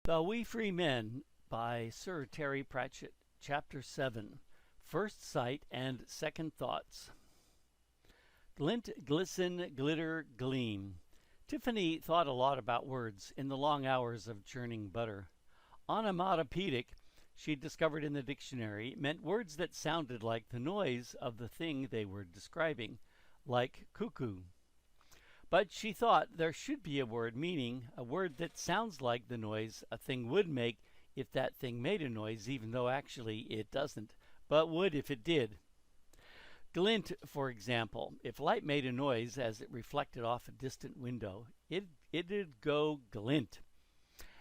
The We Free Men by Sir Terry Pratchett, Chapter 7, First Sight and Second Thoughts. Glint, glisten, glitter, gleam. Tiffany thought a lot about words in the long hours of churning butter. Onomatopoeic, she discovered in the dictionary, meant words that sounded like the noise of the thing they were describing, like cuckoo. But she thought there should be a word meaning a word that sounds like the noise a thing would make if that thing made a noise, even though actually it doesn't, but would if it did. Glint, for example, if light made a noise as it reflected off a distant window, it'd go glint.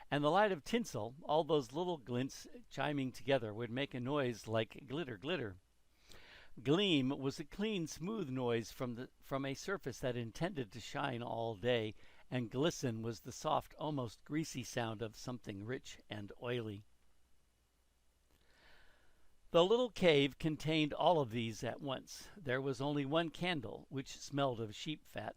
And the light of tinsel, all those little glints chiming together, would make a noise like glitter, glitter. Gleam was a clean, smooth noise from a surface that intended to shine all day, and glisten was the soft, almost greasy sound of something rich and oily. The little cave contained all of these at once. There was only one candle, which smelled of sheep fat,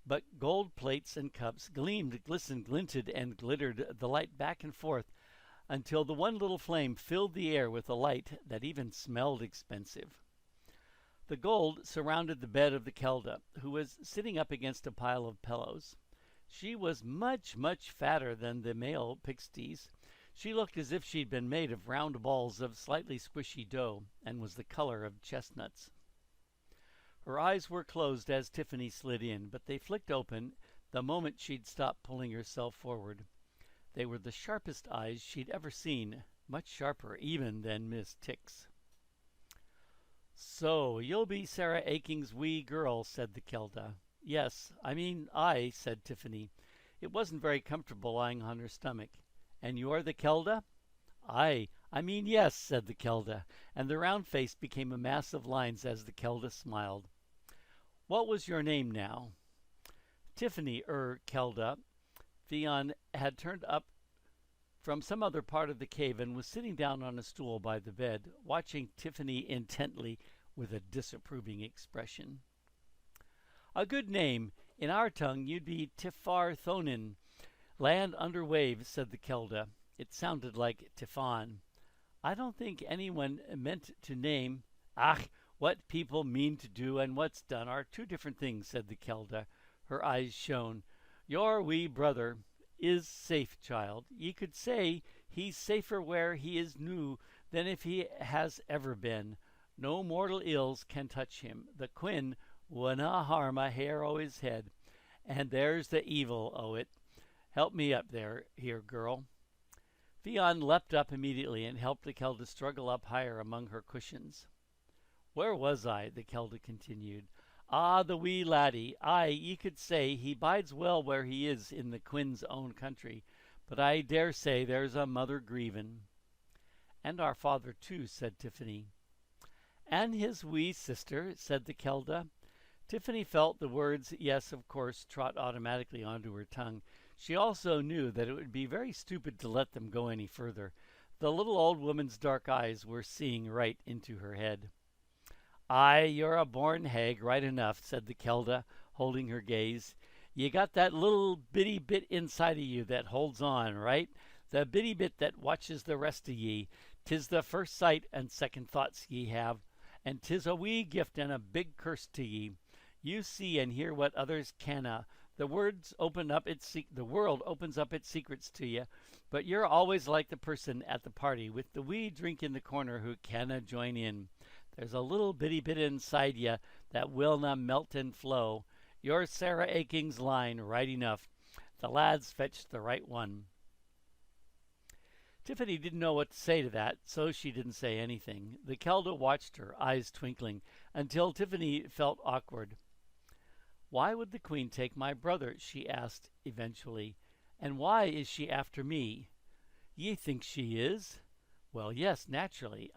but gold plates and cups gleamed, glistened, glinted, and glittered the light back and forth until the one little flame filled the air with a light that even smelled expensive. The gold surrounded the bed of the Kelda, who was sitting up against a pile of pillows. She was much, much fatter than the male pixies. She looked as if she'd been made of round balls of slightly squishy dough, and was the color of chestnuts. Her eyes were closed as Tiffany slid in, but they flicked open the moment she'd stopped pulling herself forward. They were the sharpest eyes she'd ever seen, much sharper even than Miss Tick's. "So you'll be Sarah Aching's wee girl," said the Kelda. "Yes, I," said Tiffany. It wasn't very comfortable lying on her stomach. "And you're the Kelda?" Yes," said the Kelda, and the round face became a mass of lines as the Kelda smiled. "What was your name now?" Tiffany, Kelda. Theon had turned up from some other part of the cave and was sitting down on a stool by the bed, watching Tiffany intently with a disapproving expression. "A good name. In our tongue you'd be Tifar Thonin, land under waves," said the Kelda. It sounded like Tifon. "I don't think anyone meant to name—" "Ach, what people mean to do and what's done are two different things," said the Kelda. Her eyes shone. "Your wee brother is safe, child. Ye could say he's safer where he is noo than if he has ever been. No mortal ills can touch him. The Quinn winna harm a hair o' his head, and there's the evil o' it. Help me up here, girl." Theon leapt up immediately and helped the Kelda struggle up higher among her cushions. "Where was I?" the Kelda continued. "Ah, the wee laddie. Ye could say he bides well where he is in the Quinn's own country, but I dare say there's a mother grievin'." "And our father too," said Tiffany. "And his wee sister," said the Kelda. Tiffany felt the words "yes, of course" trot automatically onto her tongue. She also knew that it would be very stupid to let them go any further. The little old woman's dark eyes were seeing right into her head. "You're a born hag, right enough," said the Kelda, holding her gaze. "Ye got that little bitty bit inside of you that holds on, right? The bitty bit that watches the rest of ye. 'Tis the first sight and second thoughts ye have, and 'tis a wee gift and a big curse to ye. You see and hear what others canna. The world opens up its secrets to ye, but you're always like the person at the party with the wee drink in the corner who canna join in. There's a little bitty bit inside ye that willna melt and flow. You're Sarah Aching's line, right enough. The lad's fetched the right one." Tiffany didn't know what to say to that, so she didn't say anything. The Kelda watched her, eyes twinkling, until Tiffany felt awkward. "Why would the Queen take my brother?" she asked eventually. "And why is she after me?" "Ye think she is?" "Well, yes, naturally.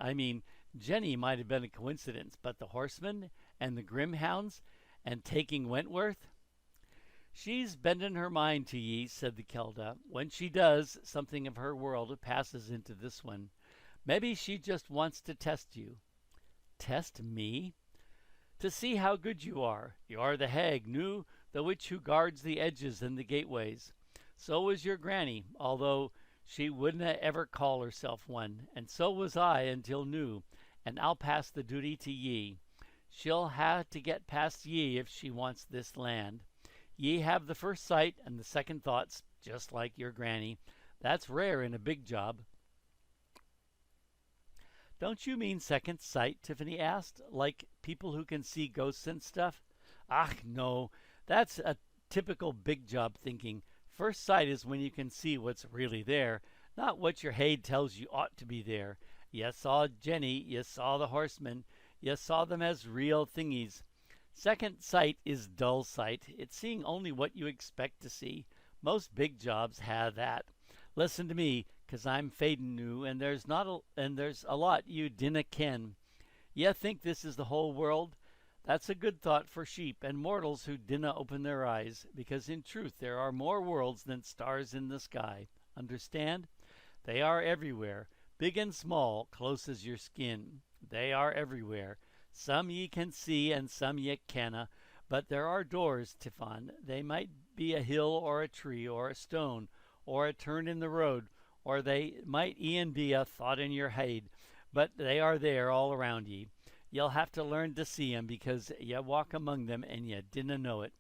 Jenny might have been a coincidence, but the horsemen and the grimhounds and taking Wentworth?" "She's bending her mind to ye," said the Kelda. "When she does, something of her world passes into this one. Maybe she just wants to test you." "Test me?" "To see how good you are. You're the hag, the witch who guards the edges and the gateways. So was your granny, although She wouldn't ever call herself one, and so was I until new, and I'll pass the duty to ye. She'll ha' to get past ye if she wants this land. Ye have the first sight and the second thoughts, just like your granny. That's rare in a big job." "Don't you mean second sight?" Tiffany asked. "Like people who can see ghosts and stuff?" "Ach, no. That's a typical big job thinking. First sight is when you can see what's really there, not what your head tells you ought to be there. You saw Jenny, you saw the horsemen, you saw them as real thingies. Second sight is dull sight. It's seeing only what you expect to see. Most big jobs have that. Listen to me, 'cause I'm fadin' new, and there's a lot you dinna ken. Ye think this is the whole world? That's a good thought for sheep and mortals who dinna open their eyes, because in truth there are more worlds than stars in the sky. Understand? They are everywhere, big and small, close as your skin. They are everywhere. Some ye can see and some ye canna, but there are doors, Tiffon. They might be a hill or a tree or a stone or a turn in the road, or they might e'en be a thought in your head, but they are there all around ye. You'll have to learn to see 'em because ye walk among them and ye dinna know it,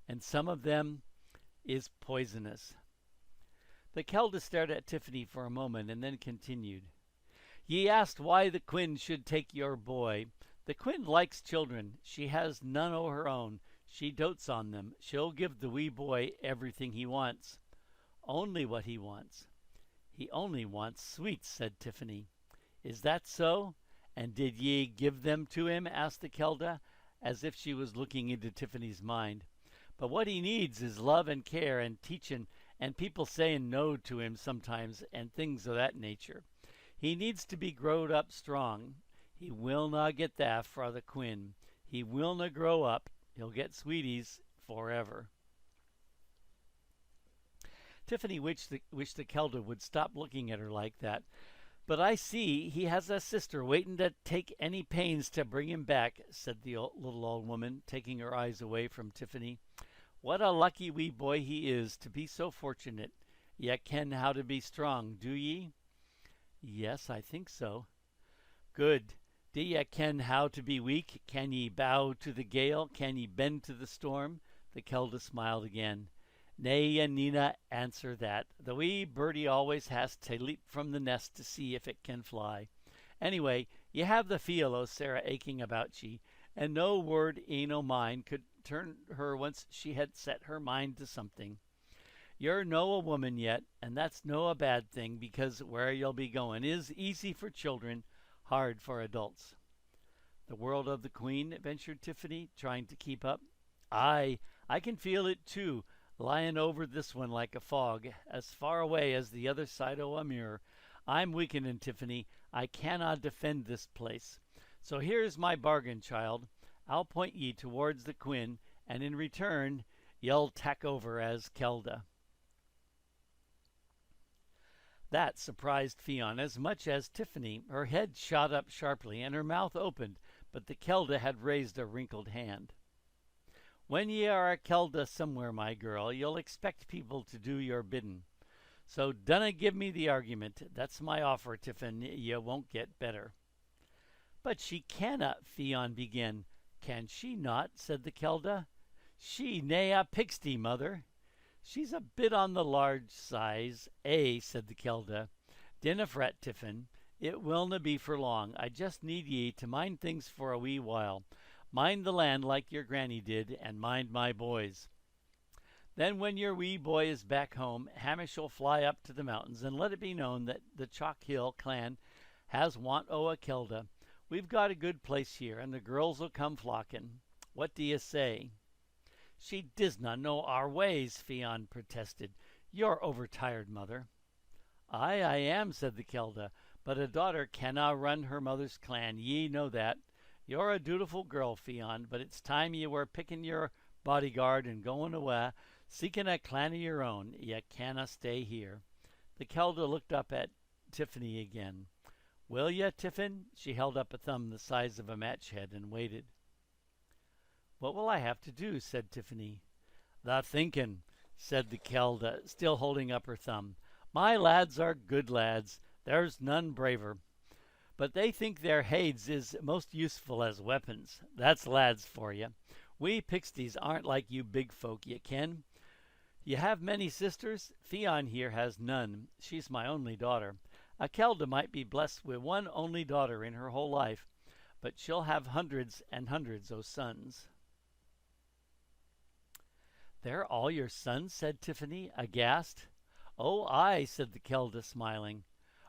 and some of them is poisonous." The Kelda stared at Tiffany for a moment and then continued. "Ye asked why the Queen should take your boy. The Queen likes children. She has none o' her own. She dotes on them. She'll give the wee boy everything he wants. Only what he wants." "He only wants sweets," said Tiffany. "Is that so? And did ye give them to him?" asked the Kelda, as if she was looking into Tiffany's mind. "But what he needs is love and care and teachin', and people sayin' no to him sometimes, and things o' that nature. He needs to be growed up strong. He will not get that fra the Queen. He will not grow up. He'll get sweeties forever." Tiffany wished the Kelda would stop looking at her like that. "But I see he has a sister waitin' to take any pains to bring him back," said the little old woman, taking her eyes away from Tiffany. "What a lucky wee boy he is to be so fortunate. Ye ken how to be strong, do ye?" "Yes, I think so." "Good. Do ye ken how to be weak? Can ye bow to the gale? Can ye bend to the storm?" The Kelda smiled again. "Nay, ye needna answer that. The wee birdie always has to leap from the nest to see if it can fly. Anyway, ye have the feel o' Sarah Aching about ye, and no word ane o' mine could turn her once she had set her mind to something. You're no a woman yet, and that's no a bad thing, because where you'll be goin' is easy for children, hard for adults." "The world of the Queen?" ventured Tiffany, trying to keep up. "Aye, I can feel it too, lying over this one like a fog, as far away as the other side o' a mirror. I'm weakening, Tiffany. I cannot defend this place. So here's my bargain, child. I'll point ye towards the Queen, and in return ye'll tak over as Kelda." That surprised Fionn as much as Tiffany. Her head shot up sharply, and her mouth opened, but the Kelda had raised a wrinkled hand. "When ye are a Kelda somewhere, my girl, you'll expect people to do your biddin'. So dinna give me the argument. That's my offer, Tiffin. Ye won't get better." "But she cannot," Fionn began. "Can she not?" said the Kelda. "She nae a pixty, mother." "She's a bit on the large size, said the Kelda. "Dinna fret, Tiffin. It willna be for long. I just need ye to mind things for a wee while. Mind the land like your granny did, and mind my boys. Then when your wee boy is back home, Hamish'll fly up to the mountains and let it be known that the Chalk Hill clan has want o' a Kelda. We've got a good place here, and the girls'll come flockin'. What do ye say?" "She disna know our ways," Fionn protested. "You're overtired, mother." "Aye, I am," said the Kelda, "but a daughter canna run her mother's clan. Ye know that. You're a dutiful girl, Fionn, but it's time ye were picking your bodyguard and going awa, seeking a clan of your own. Ye canna stay here." The Kelda looked up at Tiffany again. "Will ye, Tiffin?" She held up a thumb the size of a match head and waited. "What will I have to do?" said Tiffany. "The thinkin'," said the Kelda, still holding up her thumb. My lads are good lads. There's none braver. But they think their haids is most useful as weapons. That's lads for you. We Pixies aren't like you big folk, ye ken. You have many sisters? Fionn here has none. She's my only daughter. A Kelda might be blessed with one only daughter in her whole life, but she'll have hundreds and hundreds o' sons. They're all your sons? Said Tiffany, aghast. Oh, aye, said the Kelda, smiling.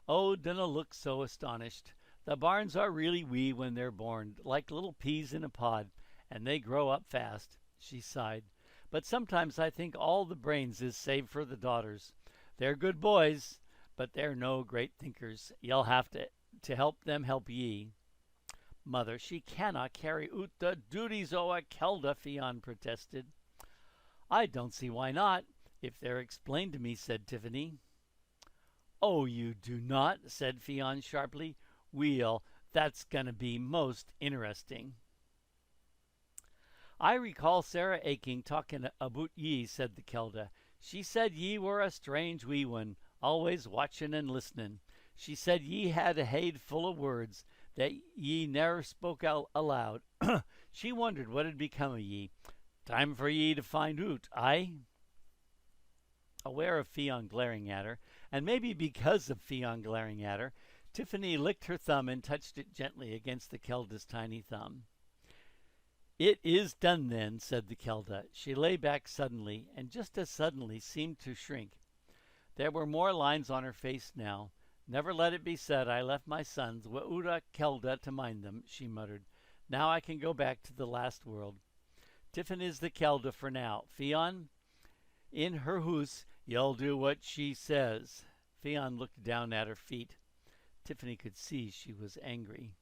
Oh, dinna look so astonished. The bairns are really wee when they're born, like little peas in a pod, and they grow up fast. She sighed. But sometimes I think all the brains is saved for the daughters. They're good boys, but they're no great thinkers. You'll have to help them help ye. Mother, she cannot carry oot the duties o' a Kelda, Fionn protested. I don't see why not, if they're explained to me, said Tiffany. Oh, you do not, said Fionn sharply. Weel, that's gonna be most interesting. I recall Sarah Aching talking aboot ye, said the Kelda. She said ye were a strange wee one, always watchin' and listenin'. She said ye had a head full of words, that ye ne'er spoke out aloud. She wondered what had become of ye. Time for ye to find oot, aye? Aware of Fionn glaring at her, and maybe because of Fionn glaring at her, Tiffany licked her thumb and touched it gently against the Kelda's tiny thumb. It is done then, said the Kelda. She lay back suddenly, and just as suddenly seemed to shrink. There were more lines on her face now. Never let it be said I left my sons wi'oot a Kelda to mind them, she muttered. Now I can go back to the last world. Tiffany's the Kelda for now. Fionn, in her hoose, you'll do what she says. Fionn looked down at her feet. Tiffany could see she was angry.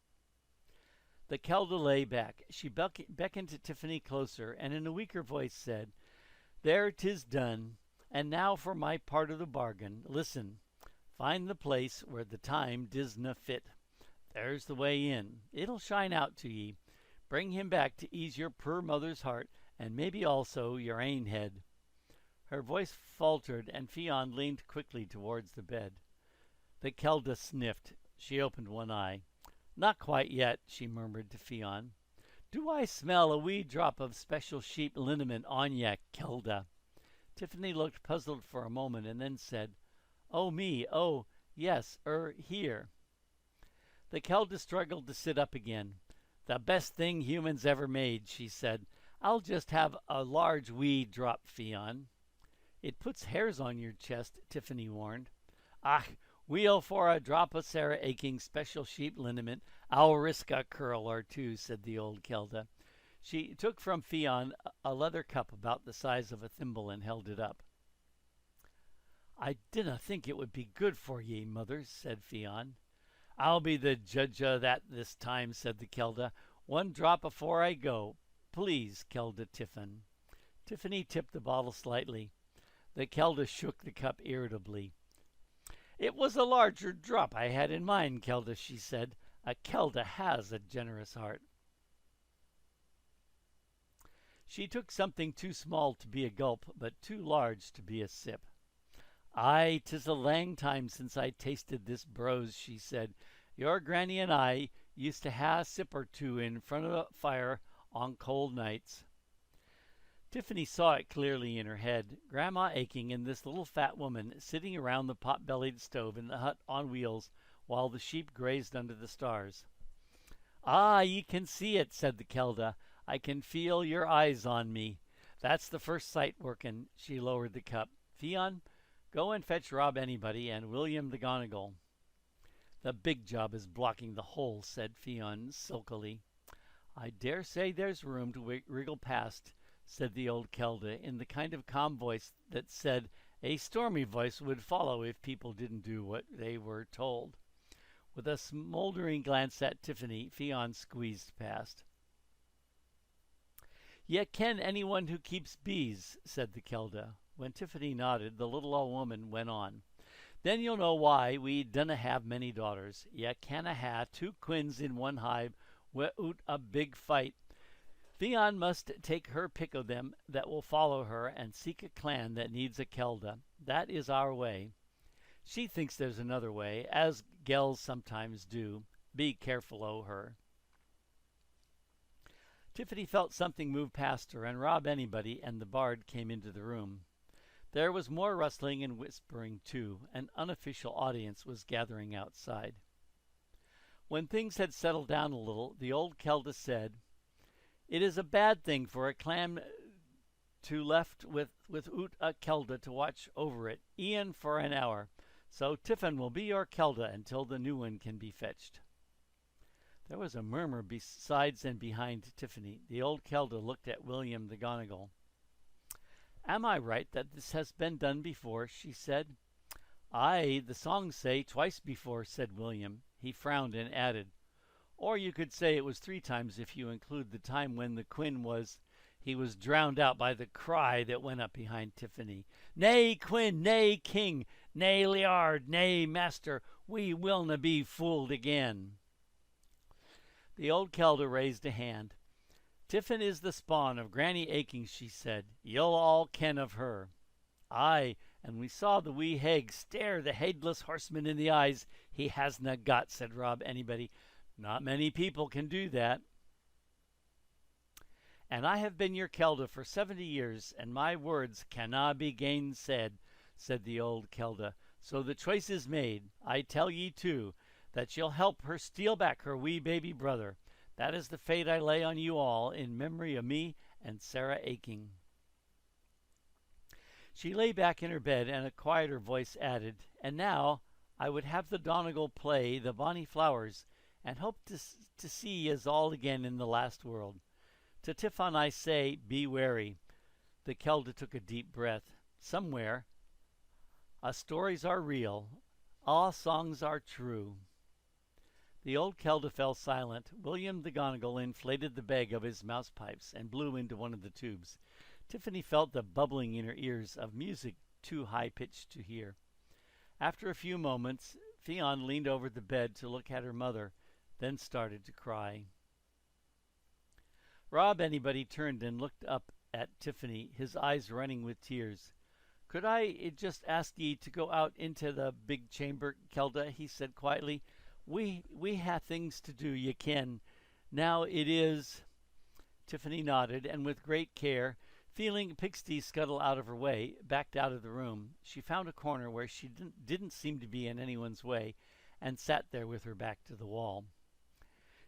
The Kelda lay back. She beckoned to Tiffany closer, and in a weaker voice said, There 'tis done, and now for my part of the bargain. Listen, find the place where the time disna fit. There's the way in. It'll shine out to ye. Bring him back to ease your poor mother's heart, and maybe also your ain head. Her voice faltered, and Fionn leaned quickly towards the bed. The Kelda sniffed. She opened one eye. Not quite yet, she murmured to Fionn. Do I smell a wee drop of special sheep liniment on ye, Kelda? Tiffany looked puzzled for a moment and then said, Oh, me, oh, yes, here. The Kelda struggled to sit up again. The best thing humans ever made, she said. I'll just have a large wee drop, Fionn. It puts hairs on your chest, Tiffany warned. Ah, we'll for a drop of Sarah Aching's special sheep liniment. I'll risk a curl or two, said the old Kelda. She took from Fionn a leather cup about the size of a thimble and held it up. I dinna think it would be good for ye, mother, said Fionn. I'll be the judge o' that this time, said the Kelda. One drop afore I go. Please, Kelda Tiffin. Tiffany tipped the bottle slightly. The Kelda shook the cup irritably. It was a larger drop I had in mind, Kelda, she said. A Kelda has a generous heart. She took something too small to be a gulp, but too large to be a sip. Aye, 'tis a lang time since I tasted this brose, she said. Your granny and I used to ha' a sip or two in front of the fire on cold nights. Tiffany saw it clearly in her head. Grandma Aching and this little fat woman sitting around the pot-bellied stove in the hut on wheels while the sheep grazed under the stars. Ah, ye can see it, said the Kelda. I can feel your eyes on me. That's the first sight workin'. She lowered the cup. Fionn, go and fetch Rob Anybody and William the Gonigal. The big job is blocking the hole, said Fionn sulkily. I dare say there's room to wriggle past, said the old Kelda in the kind of calm voice that said a stormy voice would follow if people didn't do what they were told. With a smoldering glance at Tiffany, Fionn squeezed past. Ye ken anyone who keeps bees, said the Kelda. When Tiffany nodded, the little old woman went on. Then you'll know why we dunna have many daughters. Ye canna ha' two quins in one hive wi'oot a big fight. Fionn must take her pick of them that will follow her and seek a clan that needs a Kelda. That is our way. She thinks there's another way, as gels sometimes do. Be careful o' her. Tiffany felt something move past her and rob anybody, and the bard came into the room. There was more rustling and whispering, too. An unofficial audience was gathering outside. When things had settled down a little, the old Kelda said, "It is a bad thing for a clan to left without a Kelda to watch over it, e'en for an hour. So Tiffin will be your Kelda until the new one can be fetched." There was a murmur besides and behind Tiffany. The old Kelda looked at William the Gonigal. "Am I right that this has been done before?" she said. "Aye, the songs say twice before," said William. He frowned and added, "Or you could say it was 3 times if you include the time when the Quinn was—" He was drowned out by the cry that went up behind Tiffany. "Nay, Quinn, nay, King, nay, Liard, nay, Master, we willna be fooled again." The old Kelda raised a hand. "Tiffin is the spawn of Granny Aching," she said. "You'll all ken of her." "Aye, and we saw the wee hag stare the headless horseman in the eyes. He hasna got," said Rob Anybody. "Not many people can do that." "And I have been your Kelda for 70 years, and my words canna be gainsaid," said the old Kelda. "So the choice is made. I tell ye, too, that you'll help her steal back her wee baby brother. That is the fate I lay on you all, in memory of me and Sarah Aching." She lay back in her bed, and a quieter voice added, "And now I would have the Donegal play the bonny flowers, and hope to see yez all again in the last world. To Tiffon I say, be wary." The Kelda took a deep breath. "Somewhere, a stories are real, a songs are true." The old Kelda fell silent. William the Gonigal inflated the bag of his mouse pipes and blew into one of the tubes. Tiffany felt the bubbling in her ears of music too high-pitched to hear. After a few moments, Fionn leaned over the bed to look at her mother, then started to cry. Rob Anybody turned and looked up at Tiffany, his eyes running with tears. "Could I just ask ye to go out into the big chamber, Kelda?" he said quietly. We ha' things to do, ye ken. Now it is—" Tiffany nodded, and with great care, feeling Pixie scuttle out of her way, backed out of the room. She found a corner where she didn't seem to be in anyone's way, and sat there with her back to the wall.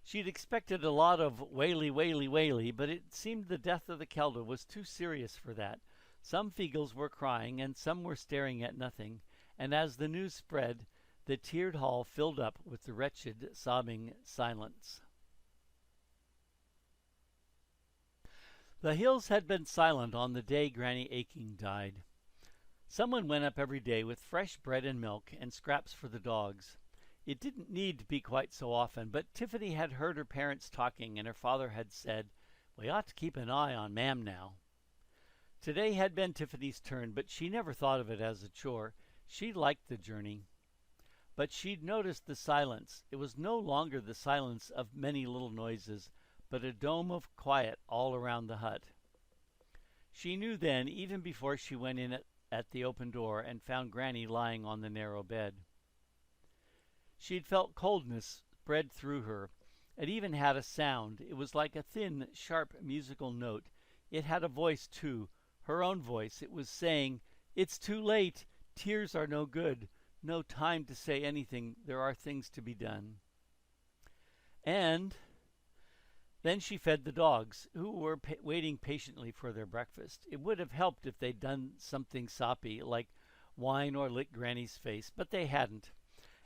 She'd expected a lot of waily, waily, waily, but it seemed the death of the Kelda was too serious for that. Some Feegles were crying, and some were staring at nothing, and as the news spread, the tiered hall filled up with the wretched, sobbing silence. The hills had been silent on the day Granny Aching died. Someone went up every day with fresh bread and milk and scraps for the dogs. It didn't need to be quite so often, but Tiffany had heard her parents talking, and her father had said, "We ought to keep an eye on Mam now." Today had been Tiffany's turn, but she never thought of it as a chore. She liked the journey. But she'd noticed the silence. It was no longer the silence of many little noises, but a dome of quiet all around the hut. She knew then, even before she went in at the open door and found Granny lying on the narrow bed. She'd felt coldness spread through her. It even had a sound. It was like a thin, sharp musical note. It had a voice, too, her own voice. It was saying, "It's too late. Tears are no good. No time to say anything. There are things to be done." And then she fed the dogs, who were waiting patiently for their breakfast. It would have helped if they'd done something soppy, like wine or lick Granny's face, but they hadn't.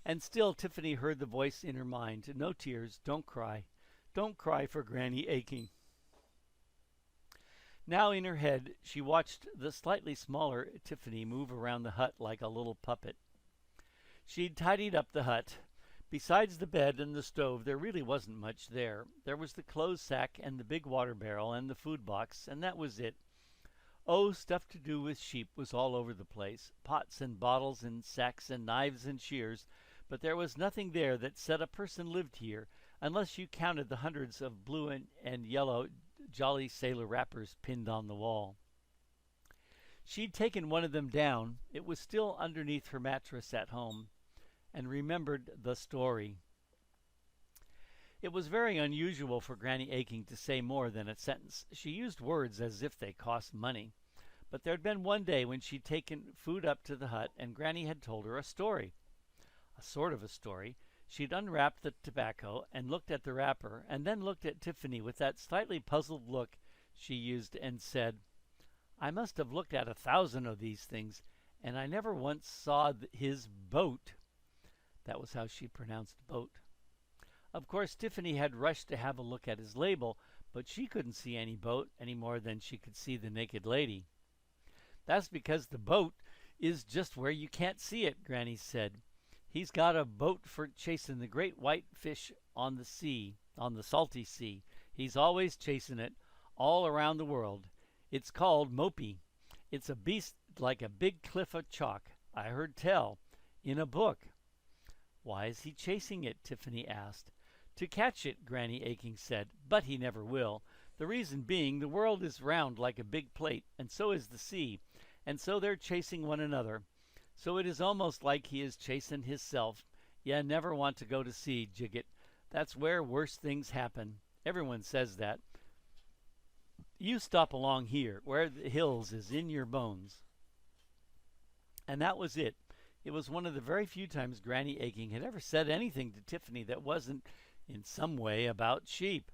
And still Tiffany heard the voice in her mind. "No tears. Don't cry. Don't cry for Granny Aching." Now in her head, she watched the slightly smaller Tiffany move around the hut like a little puppet. She'd tidied up the hut. Besides the bed and the stove, there really wasn't much there. There was the clothes sack and the big water barrel and the food box, and that was it. Oh, stuff to do with sheep was all over the place. Pots and bottles and sacks and knives and shears, but there was nothing there that said a person lived here, unless you counted the hundreds of blue and yellow Jolly Sailor wrappers pinned on the wall. She'd taken one of them down. It was still underneath her mattress at home, and remembered the story. It was very unusual for Granny Aching to say more than a sentence. She used words as if they cost money. But there'd been one day when she'd taken food up to the hut, and Granny had told her a story. A sort of a story. She'd unwrapped the tobacco and looked at the wrapper, and then looked at Tiffany with that slightly puzzled look she used, and said, "I must have looked at 1,000 of these things, and I never once saw his boat." That was how she pronounced boat. Of course, Tiffany had rushed to have a look at his label, but she couldn't see any boat any more than she could see the naked lady. "That's because the boat is just where you can't see it," Granny said. "He's got a boat for chasing the great white fish on the sea, on the salty sea. He's always chasing it, all around the world. It's called Mopey. It's a beast like a big cliff of chalk. I heard tell in a book." "Why is he chasing it?" Tiffany asked. "To catch it," Granny Aching said, "but he never will. The reason being, the world is round like a big plate, and so is the sea, and so they're chasing one another. So it is almost like he is chasing hisself. You never want to go to sea, Jiggit. That's where worse things happen. Everyone says that. You stop along here, where the hills is in your bones." And that was it. It was one of the very few times Granny Aching had ever said anything to Tiffany that wasn't in some way about sheep.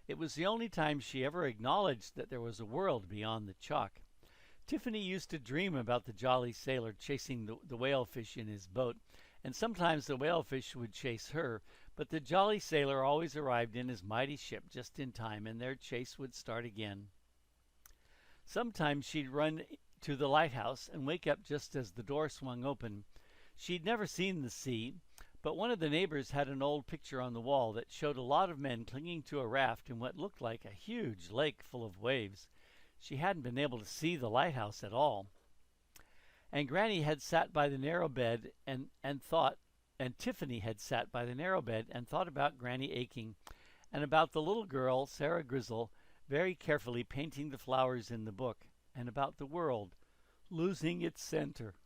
It was the only time she ever acknowledged that there was a world beyond the chalk. Tiffany used to dream about the jolly sailor chasing the whalefish in his boat, and sometimes the whalefish would chase her, but the jolly sailor always arrived in his mighty ship just in time, and their chase would start again. Sometimes she'd run to the lighthouse and wake up just as the door swung open. She'd never seen the sea, but one of the neighbors had an old picture on the wall that showed a lot of men clinging to a raft in what looked like a huge lake full of waves. She hadn't been able to see the lighthouse at all. And Granny had sat by the narrow bed and Tiffany had sat by the narrow bed and thought about Granny Aching and about the little girl, Sarah Grizzle, very carefully painting the flowers in the book, and about the world losing its center.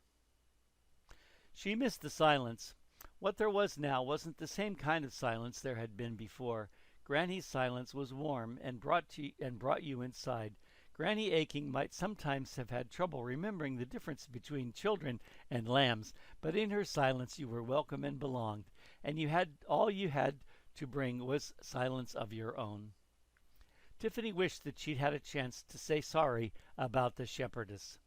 She missed the silence. What there was now wasn't the same kind of silence there had been before. Granny's silence was warm and brought you inside. Granny Aching might sometimes have had trouble remembering the difference between children and lambs, but in her silence you were welcome and belonged, and all you had to bring was silence of your own. Tiffany wished that she'd had a chance to say sorry about the shepherdess.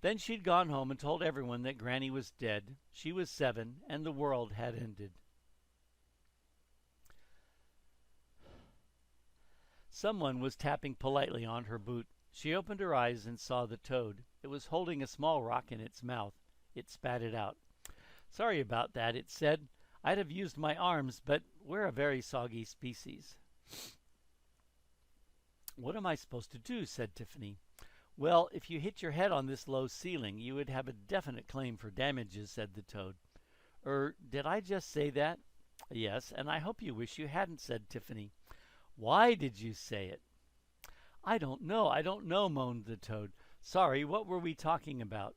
Then she'd gone home and told everyone that Granny was dead. She was 7, and the world had ended. Someone was tapping politely on her boot. She opened her eyes and saw the toad. It was holding a small rock in its mouth. It spat it out. "Sorry about that," it said. "I'd have used my arms, but we're a very soggy species." "What am I supposed to do?" said Tiffany. "Well, if you hit your head on this low ceiling, you would have a definite claim for damages," said the toad. Did I just say that?" "Yes, and I hope you wish you hadn't," said Tiffany. "Why did you say it?" I don't know, moaned the toad. "Sorry, what were we talking about?"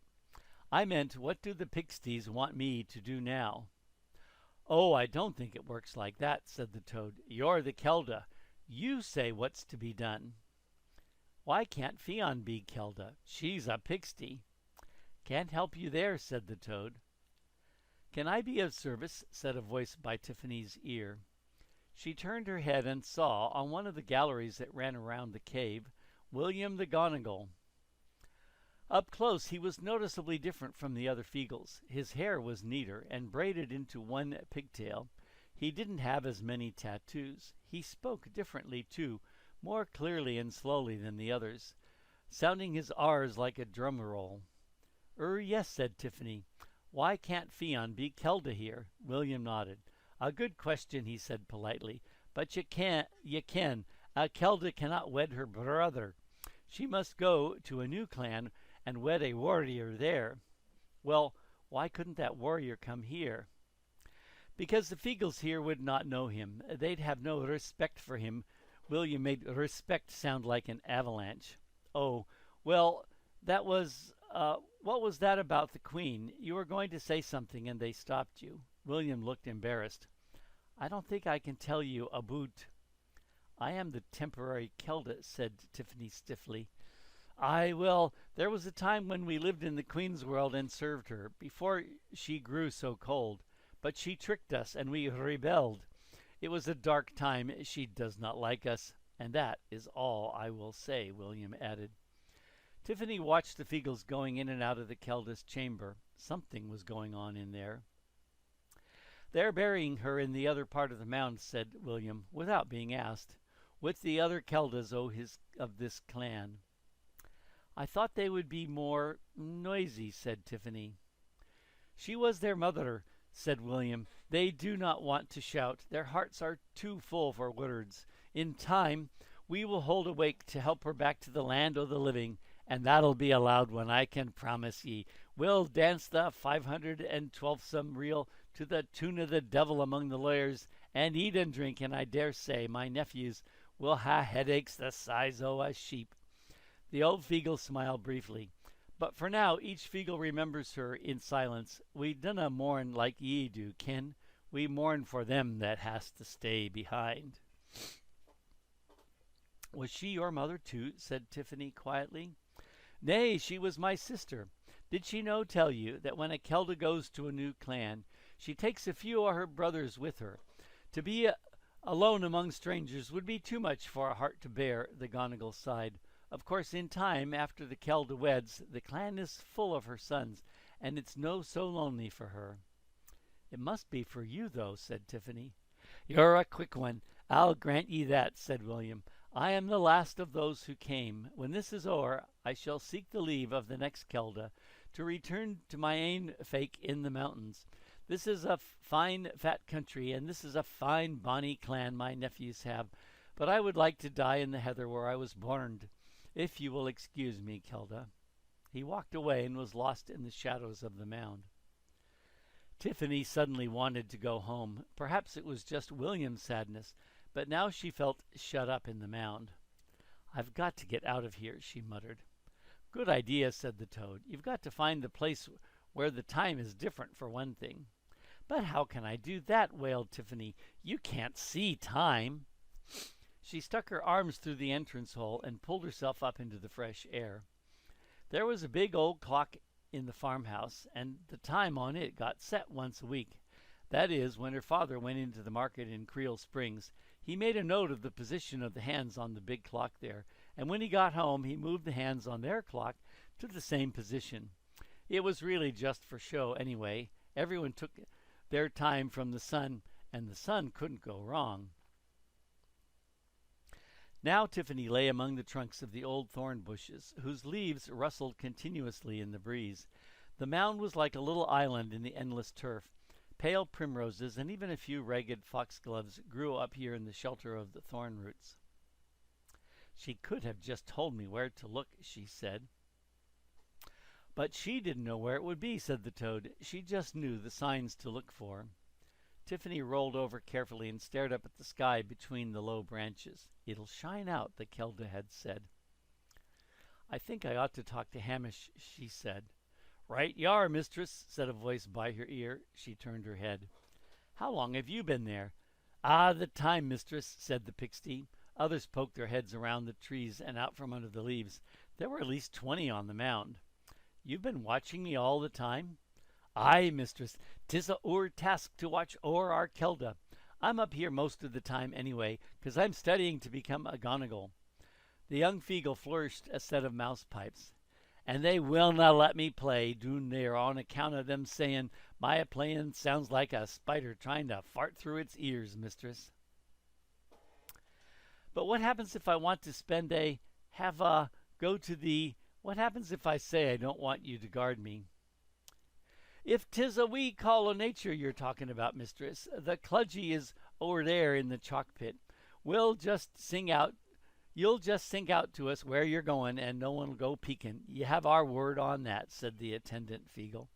"I meant, what do the pixies want me to do now?" "Oh, I don't think it works like that," said the toad. "You're the Kelda. You say what's to be done." "Why can't Fion be Kelda? She's a pixie." "Can't help you there," said the toad. "Can I be of service?" said a voice by Tiffany's ear. She turned her head and saw, on one of the galleries that ran around the cave, William the Gonigal. Up close he was noticeably different from the other Feegles. His hair was neater and braided into one pigtail. He didn't have as many tattoos. He spoke differently, too, more clearly and slowly than the others, sounding his R's like a drum roll. Yes," said Tiffany. "Why can't Fion be Kelda here?" William nodded. "A good question," he said politely. "But you can. A Kelda cannot wed her brother. She must go to a new clan and wed a warrior there." "Well, why couldn't that warrior come here?" "Because the Feegles here would not know him. They'd have no respect for him." William made respect sound like an avalanche. "Oh, well, What was that about the Queen? You were going to say something and they stopped you. William looked embarrassed. I don't think I can tell you about. I am the temporary Kelda, said Tiffany stiffly. Well, there was a time when we lived in the Queen's world and served her, before she grew so cold. But she tricked us, and we rebelled. It was a dark time. She does not like us. And that is all I will say, William added. Tiffany watched the Feegles going in and out of the Kelda's chamber. Something was going on in there. They're burying her in the other part of the mound, said William, without being asked, with the other Keldas of this clan. I thought they would be more noisy, said Tiffany. She was their mother, said William. They do not want to shout. Their hearts are too full for words. In time, we will hold a wake to help her back to the land of the living, and that'll be a loud one, I can promise ye. We'll dance the 512th reel to the tune of the devil among the lawyers, and eat and drink, and I dare say my nephews will ha headaches the size o' a sheep. The old Feegle smiled briefly. But for now, each Feegle remembers her in silence. We dinna mourn like ye do, kin. We mourn for them that has to stay behind. Was she your mother, too? Said Tiffany quietly. Nay, she was my sister. Did she no tell you that when a Kelda goes to a new clan, she takes a few of her brothers with her? To be alone among strangers would be too much for a heart to bear, the Gonigal sighed. Of course, in time, after the Kelda weds, the clan is full of her sons, and it's no so lonely for her. It must be for you, though, said Tiffany. You're a quick one. I'll grant ye that, said William. I am the last of those who came. When this is o'er, I shall seek the leave of the next Kelda to return to my ain fake in the mountains. This is a fine, fat country, and this is a fine, bonny clan my nephews have, but I would like to die in the heather where I was born. If you will excuse me, Kelda. He walked away and was lost in the shadows of the mound. Tiffany suddenly wanted to go home. Perhaps it was just William's sadness, but now she felt shut up in the mound. I've got to get out of here, she muttered. Good idea, said the toad. You've got to find the place where the time is different, for one thing. But how can I do that? Wailed Tiffany. You can't see time. She stuck her arms through the entrance hole and pulled herself up into the fresh air. There was a big old clock in the farmhouse, and the time on it got set once a week. That is, when her father went into the market in Creel Springs, he made a note of the position of the hands on the big clock there, and when he got home, he moved the hands on their clock to the same position. It was really just for show anyway. Everyone took their time from the sun, and the sun couldn't go wrong. Now Tiffany lay among the trunks of the old thorn bushes, whose leaves rustled continuously in the breeze. The mound was like a little island in the endless turf. Pale primroses and even a few ragged foxgloves grew up here in the shelter of the thorn roots. She could have just told me where to look, she said. But she didn't know where it would be, said the toad. She just knew the signs to look for. Tiffany rolled over carefully and stared up at the sky between the low branches. It'll shine out, the Kelda had said. I think I ought to talk to Hamish, she said. Right you are, mistress, said a voice by her ear. She turned her head. How long have you been there? Ah, the time, mistress, said the pixie. Others poked their heads around the trees and out from under the leaves. There were at least 20 on the mound. You've been watching me all the time? Aye, mistress, 'tis a oor task to watch o'er our Kelda. I'm up here most of the time anyway, 'cause I'm studying to become a Gonigal. The young Feegle flourished a set of mouse pipes. And they will not let me play, doon there on account of them saying my playing sounds like a spider trying to fart through its ears, mistress. But what happens if I want to spend what happens if I say I don't want you to guard me? If 'tis a wee call o' nature you're talking about, mistress, the cludgy is over there in the chalk pit. You'll just sing out to us where you're going, and no one'll go peeking. You have our word on that, said the attendant Feegle.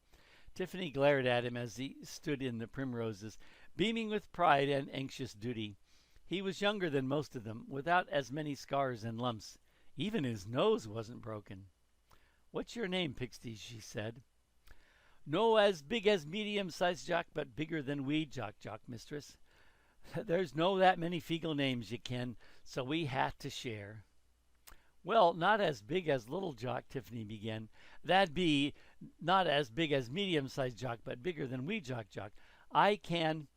Tiffany glared at him as he stood in the primroses, beaming with pride and anxious duty. He was younger than most of them, without as many scars and lumps. Even his nose wasn't broken. "What's your name, Pixie?" she said. "No as big as medium-sized Jock, but bigger than we, Jock, mistress. There's no that many Feegle names, ye ken, so we ha' to share." "Well, not as big as little Jock," Tiffany began. "That'd be not as big as medium-sized Jock, but bigger than we, Jock. I can.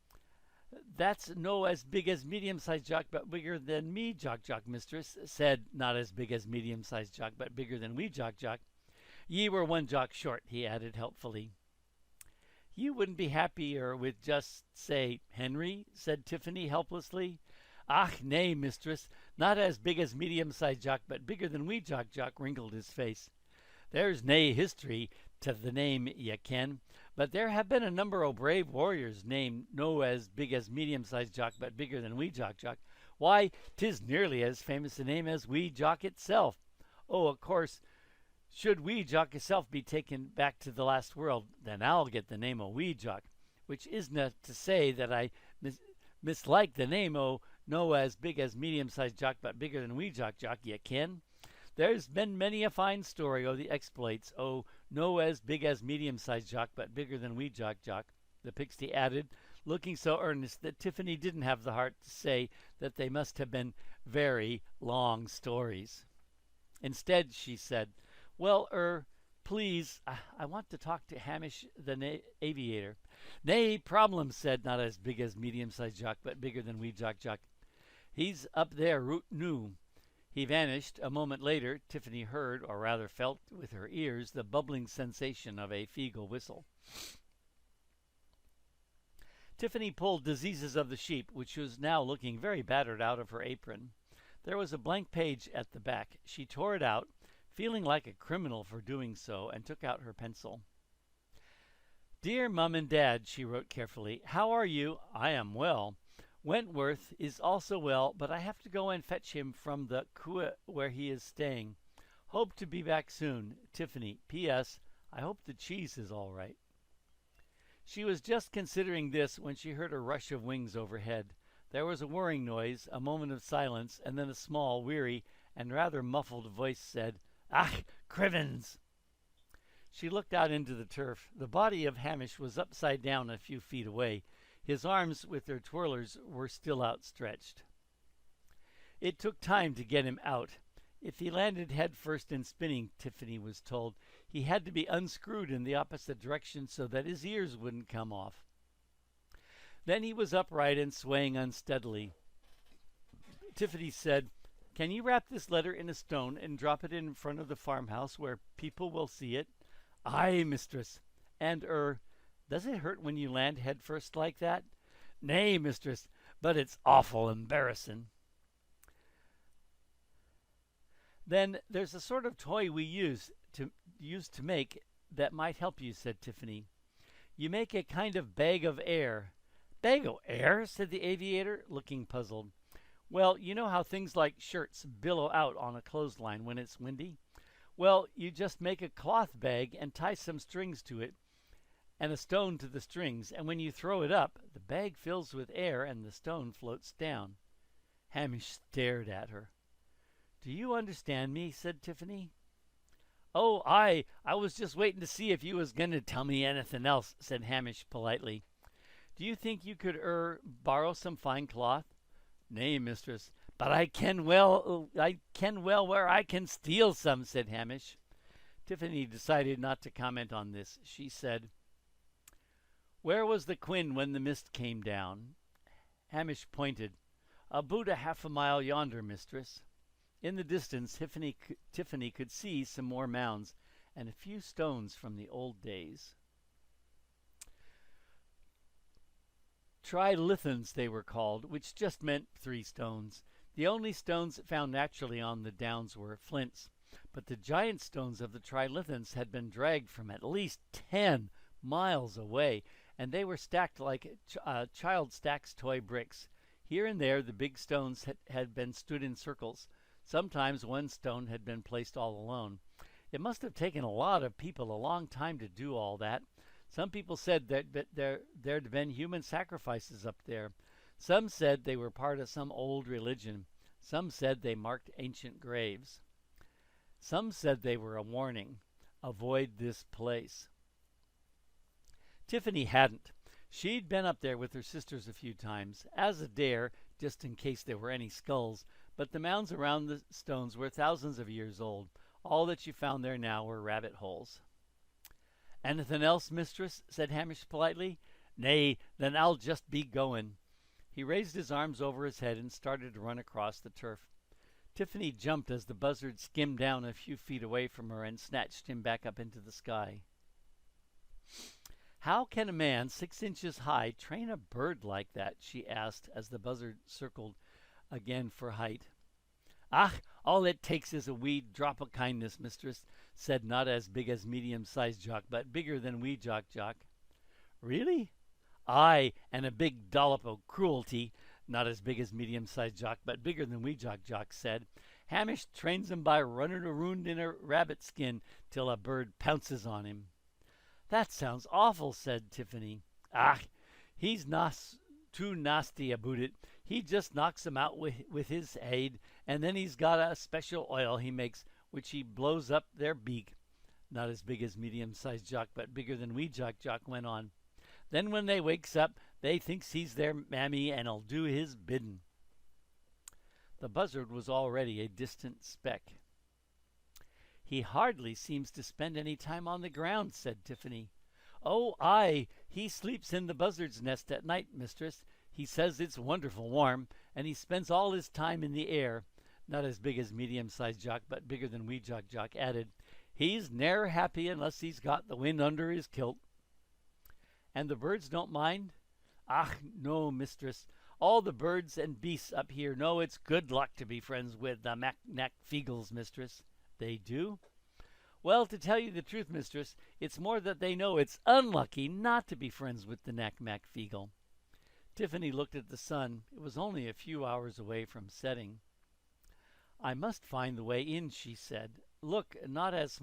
That's no as big as medium-sized Jock, but bigger than me, Jock, mistress," said not as big as medium-sized Jock, but bigger than we, Jock. "Ye were one Jock short," he added helpfully. "You wouldn't be happier with just, say, Henry?" said Tiffany helplessly. "Ach, nay, mistress, not as big as medium-sized Jock, but bigger than we, Jock wrinkled his face. "There's nae history to the name, ye ken, but there have been a number o' brave warriors named no as big as medium-sized Jock, but bigger than we, Jock. Why, 'tis nearly as famous a name as wee Jock itself. Oh, of course, should wee Jock itself be taken back to the last world, then I'll get the name o' wee Jock, which isna to say that I mislike the name o' no as big as medium-sized Jock, but bigger than wee Jock, ye ken. There's been many a fine story o' the exploits o' no as big as medium-sized Jock, but bigger than wee Jock, the Pixie added, looking so earnest that Tiffany didn't have the heart to say that they must have been very long stories. Instead, she said, "Well, please, I want to talk to Hamish the aviator." "Nay problem," said not as big as medium-sized Jock, but bigger than wee Jock. "He's up there root new." He vanished. A moment later, Tiffany heard, or rather felt with her ears, the bubbling sensation of a Feegle whistle. Tiffany pulled Diseases of the Sheep, which was now looking very battered, out of her apron. There was a blank page at the back. She tore it out, feeling like a criminal for doing so, and took out her pencil. "Dear Mum and Dad," she wrote carefully, "how are you? I am well. Wentworth is also well, but I have to go and fetch him from the Kua where he is staying. Hope to be back soon. Tiffany. P.S. I hope the cheese is all right." She was just considering this when she heard a rush of wings overhead. There was a whirring noise, a moment of silence, and then a small, weary, and rather muffled voice said, "Ach, Crivens!" She looked out into the turf. The body of Hamish was upside down a few feet away. His arms with their twirlers were still outstretched. It took time to get him out. If he landed head first in spinning, Tiffany was told, he had to be unscrewed in the opposite direction so that his ears wouldn't come off. Then he was upright and swaying unsteadily. Tiffany said, "Can you wrap this letter in a stone and drop it in front of the farmhouse where people will see it?" "Aye, mistress." "And, does it hurt when you land head first like that?" "Nay, mistress, but it's awful embarrassin'." "Then there's a sort of toy we use to make that might help you," said Tiffany. "You make a kind of bag of air." "Bag o' air?" said the aviator, looking puzzled. "Well, you know how things like shirts billow out on a clothesline when it's windy? Well, you just make a cloth bag and tie some strings to it and a stone to the strings, and when you throw it up, the bag fills with air and the stone floats down." Hamish stared at her. "Do you understand me?" said Tiffany. "Oh, I was just waiting to see if you was going to tell me anything else," said Hamish politely. "Do you think you could, borrow some fine cloth?" "Nay, mistress, but I ken well where I can steal some," said Hamish. Tiffany decided not to comment on this. She said, "Where was the Quin when the mist came down?" Hamish pointed. "Aboot a half a mile yonder, mistress." In the distance, Tiffany could see some more mounds and a few stones from the old days. Trilithons they were called, which just meant 3 stones. The only stones found naturally on the downs were flints, but the giant stones of the Trilithons had been dragged from at least 10 miles away, and they were stacked like a child stacks toy bricks. Here and there the big stones had been stood in circles. Sometimes one stone had been placed all alone. It must have taken a lot of people a long time to do all that. Some people said that there'd been human sacrifices up there. Some said they were part of some old religion. Some said they marked ancient graves. Some said they were a warning. avoid this place. Tiffany hadn't. She'd been up there with her sisters a few times, as a dare, just in case there were any skulls, but the mounds around the stones were thousands of years old. All that she found there now were rabbit holes. "Anything else, mistress?" said Hamish politely. "Nay, then I'll just be goin'." He raised his arms over his head and started to run across the turf. Tiffany jumped as the buzzard skimmed down a few feet away from her and snatched him back up into the sky. "How can a man 6 inches high train a bird like that?" she asked as the buzzard circled again for height. "Ah, all it takes is a wee drop of kindness, mistress," said Not As Big As Medium-Sized Jock, but bigger than Wee Jock Jock. "Really?" "Aye, and a big dollop of cruelty," Not As Big As Medium-Sized Jock, but bigger than Wee Jock Jock said. "Hamish trains him by running around in a rabbit skin till a bird pounces on him." "That sounds awful," said Tiffany. "Ah, he's too nasty about it. He just knocks 'em out with his aid, and then he's got a special oil he makes, which he blows up their beak." Not As Big As Medium-Sized Jock, but bigger than Wee Jock Jock went on. "Then when they wakes up, they thinks he's their mammy and'll do his biddin'." The buzzard was already a distant speck. "He hardly seems to spend any time on the ground," said Tiffany. "Oh, aye, he sleeps in the buzzard's nest at night, mistress. He says it's wonderful warm, and he spends all his time in the air." Not As Big As Medium-Sized Jock, but bigger than Wee Jock Jock added, "He's ne'er happy unless he's got the wind under his kilt." "And the birds don't mind?" "Ach, no, mistress. All the birds and beasts up here know it's good luck to be friends with the Nac Mac Feegles, mistress." "They do?" "Well, to tell you the truth, mistress, it's more that they know it's unlucky not to be friends with the Nac Mac Feegle." Tiffany looked at the sun. It was only a few hours away from setting. "I must find the way in," she said. "Look, not as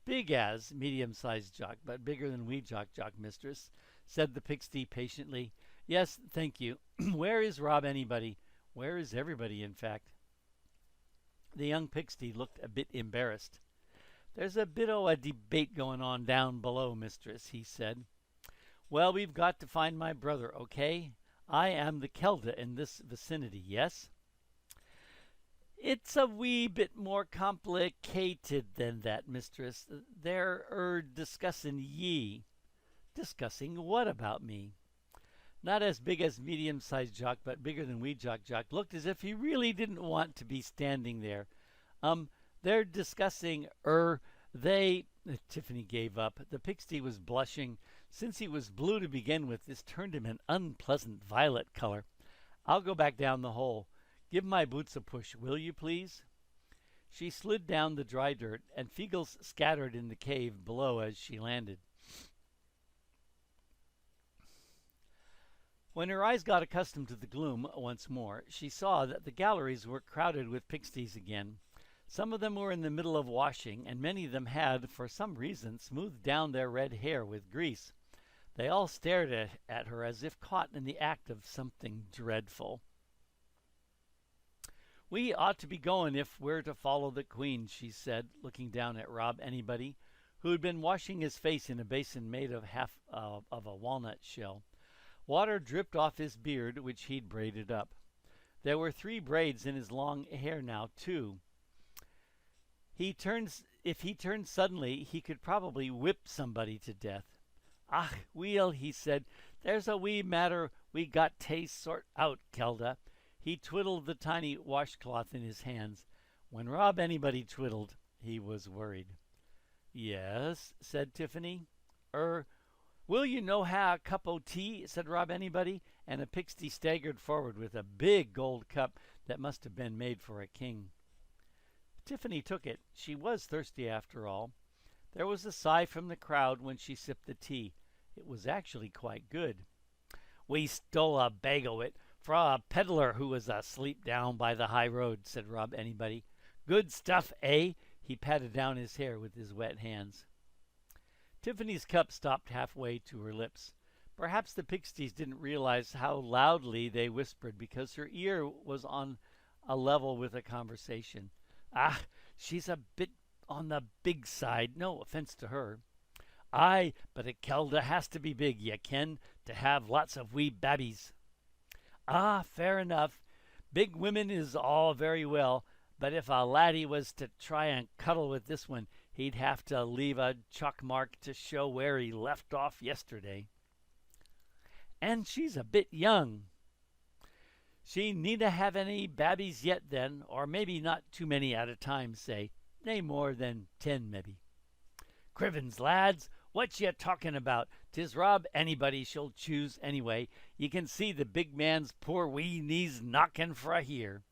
big as Medium-Sized Jock, but bigger than Wee Jock Jock, mistress," said the pixie patiently. "Yes, thank you. Where is Rob anybody? Where is everybody, in fact?" The young pixie looked a bit embarrassed. "There's a bit o' a debate going on down below, mistress," he said. "Well, we've got to find my brother, okay? I am the Kelda in this vicinity, yes?" "It's a wee bit more complicated than that, mistress. They're discussing ye." "Discussing what about me?" Not As Big As Medium-Sized Jock, but bigger than Wee Jock Jock looked as if he really didn't want to be standing there. They're discussing, they..." Tiffany gave up. The pixie was blushing. Since he was blue to begin with, this turned him an unpleasant violet color. "I'll go back down the hole. Give my boots a push, will you, please?" She slid down the dry dirt, and Feegles scattered in the cave below as she landed. When her eyes got accustomed to the gloom once more, she saw that the galleries were crowded with pixies again. Some of them were in the middle of washing, and many of them had, for some reason, smoothed down their red hair with grease. They all stared at her as if caught in the act of something dreadful. "We ought to be going if we're to follow the Queen," she said, looking down at Rob Anybody, who had been washing his face in a basin made of half of a walnut shell. Water dripped off his beard, which he'd braided up. There were 3 braids in his long hair now, too. If he turned suddenly, he could probably whip somebody to death. "Ach, weel," he said, "there's a wee matter we got tae sort out, Kelda." He twiddled the tiny washcloth in his hands. When Rob Anybody twiddled, he was worried. "Yes," said Tiffany. "Will you no ha' a cup o' tea?" said Rob Anybody, and a pixie staggered forward with a big gold cup that must have been made for a king. Tiffany took it. She was thirsty after all. There was a sigh from the crowd when she sipped the tea. It was actually quite good. "We stole a bag o' it fra a peddler who was asleep down by the high road," said Rob Anybody. "Good stuff, eh?" He patted down his hair with his wet hands. Tiffany's cup stopped halfway to her lips. Perhaps the pixies didn't realize how loudly they whispered because her ear was on a level with the conversation. "Ah, she's a bit on the big side, no offense to her. Aye, but a kelda has to be big, ye ken, to have lots of wee babbies. Ah, fair enough. Big women is all very well, but if a laddie was to try and cuddle with this one, he'd have to leave a chalk mark to show where he left off yesterday. And she's a bit young. She needna have any babbies yet then, or maybe not too many at a time, say. Nae more than 10, maybe. Crivens, lads, what ye talking about? 'Tis Rob anybody shall choose anyway. Ye can see the big man's poor wee knees knocking fra here.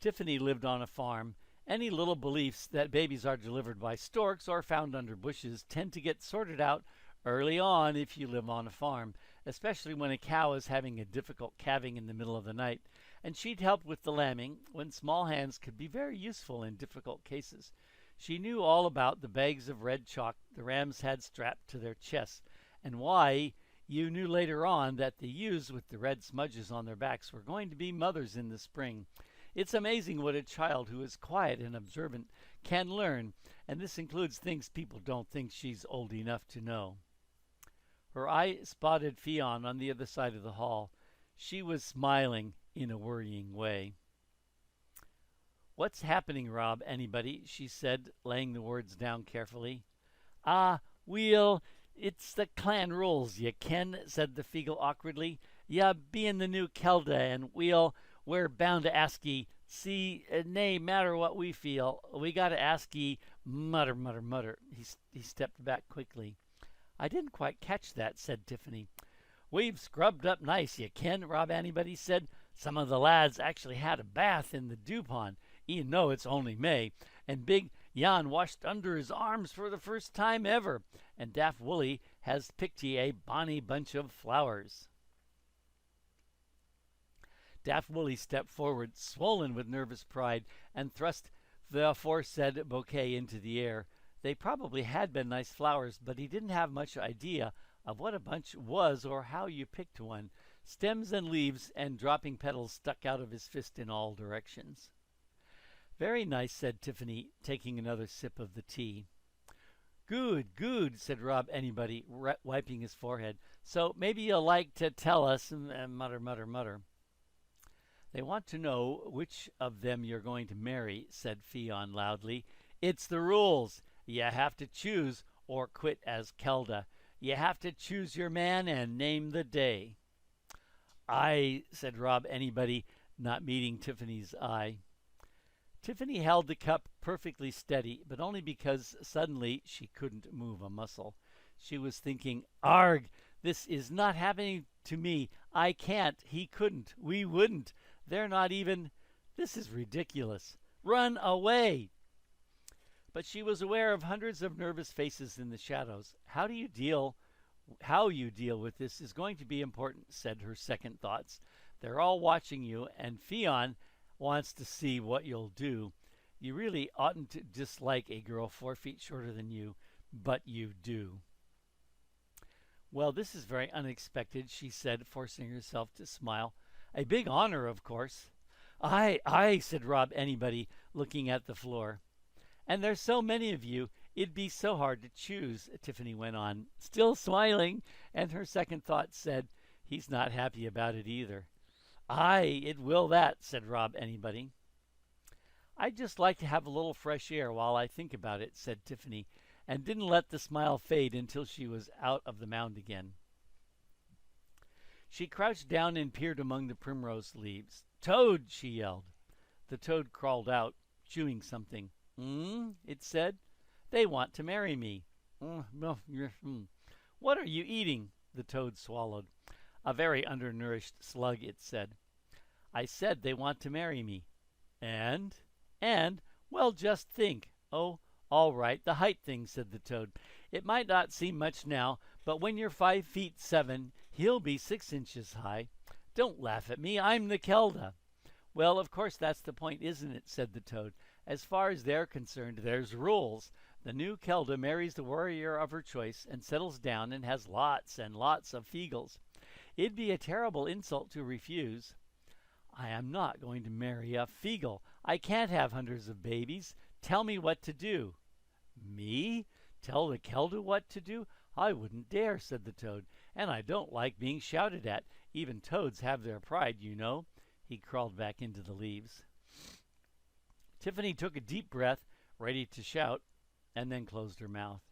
Tiffany lived on a farm. Any little beliefs that babies are delivered by storks or found under bushes tend to get sorted out early on if you live on a farm, especially when a cow is having a difficult calving in the middle of the night, and she'd help with the lambing when small hands could be very useful in difficult cases. She knew all about the bags of red chalk the rams had strapped to their chests, and why you knew later on that the ewes with the red smudges on their backs were going to be mothers in the spring. It's amazing what a child who is quiet and observant can learn, and this includes things people don't think she's old enough to know. Her eye spotted Fionn on the other side of the hall. She was smiling in a worrying way. What's happening, Rob, anybody? She said, laying the words down carefully. Ah, weel, it's the clan rules, ye ken, said the Feegle awkwardly. Ya bein' the new kelda, and we're bound to ask ye. See, nae matter what we feel, we gotta ask ye. Mutter, mutter, mutter. He stepped back quickly. I didn't quite catch that, said Tiffany. We've scrubbed up nice, ye ken, Rob anybody said. Some of the lads actually had a bath in the dew pond. E'en though it's only May, and Big Jan washed under his arms for the first time ever, and Daft Woolly has picked ye a bonny bunch of flowers. Daft Woolly stepped forward, swollen with nervous pride, and thrust the aforesaid bouquet into the air. They probably had been nice flowers, but he didn't have much idea of what a bunch was or how you picked one. Stems and leaves and dropping petals stuck out of his fist in all directions. Very nice, said Tiffany, taking another sip of the tea. Good, good, said Rob anybody, wiping his forehead. So maybe you'll like to tell us, mutter, mutter, mutter. They want to know which of them you're going to marry, said Fionn loudly. It's the rules. You have to choose or quit as kelda. You have to choose your man and name the day. Aye, said Rob anybody, not meeting Tiffany's eye. Tiffany held the cup perfectly steady, but only because suddenly she couldn't move a muscle. She was thinking, Arg, this is not happening to me. I can't. He couldn't. We wouldn't. They're not even. This is ridiculous. Run away. But she was aware of hundreds of nervous faces in the shadows. How you deal with this is going to be important, said her second thoughts. They're all watching you, and Fionn wants to see what you'll do. You really oughtn't to dislike a girl 4 feet shorter than you, but you do. Well, this is very unexpected, she said, forcing herself to smile. A big honor, of course. Aye, aye, said Rob anybody, looking at the floor. And there's so many of you, it'd be so hard to choose, Tiffany went on, still smiling, and her second thought said, he's not happy about it either. Aye, it will that, said Rob anybody. I'd just like to have a little fresh air while I think about it, said Tiffany, and didn't let the smile fade until she was out of the mound again. She crouched down and peered among the primrose leaves. Toad, she yelled. The toad crawled out, chewing something. It said. They want to marry me. What are you eating? The toad swallowed. A very undernourished slug, it said. I said they want to marry me. And, well, just think. Oh, all right, the height thing, said the toad. It might not seem much now, but when you're 5 feet 7, he'll be 6 inches high. Don't laugh at me, I'm the kelda. Well, of course that's the point, isn't it, said the toad. As far as they're concerned, there's rules. The new kelda marries the warrior of her choice and settles down and has lots and lots of feegles. It'd be a terrible insult to refuse. I am not going to marry a feegle. I can't have hundreds of babies. Tell me what to do." "Me? Tell the Kelda what to do? I wouldn't dare," said the toad, "and I don't like being shouted at. Even toads have their pride, you know." He crawled back into the leaves. Tiffany took a deep breath, ready to shout, and then closed her mouth.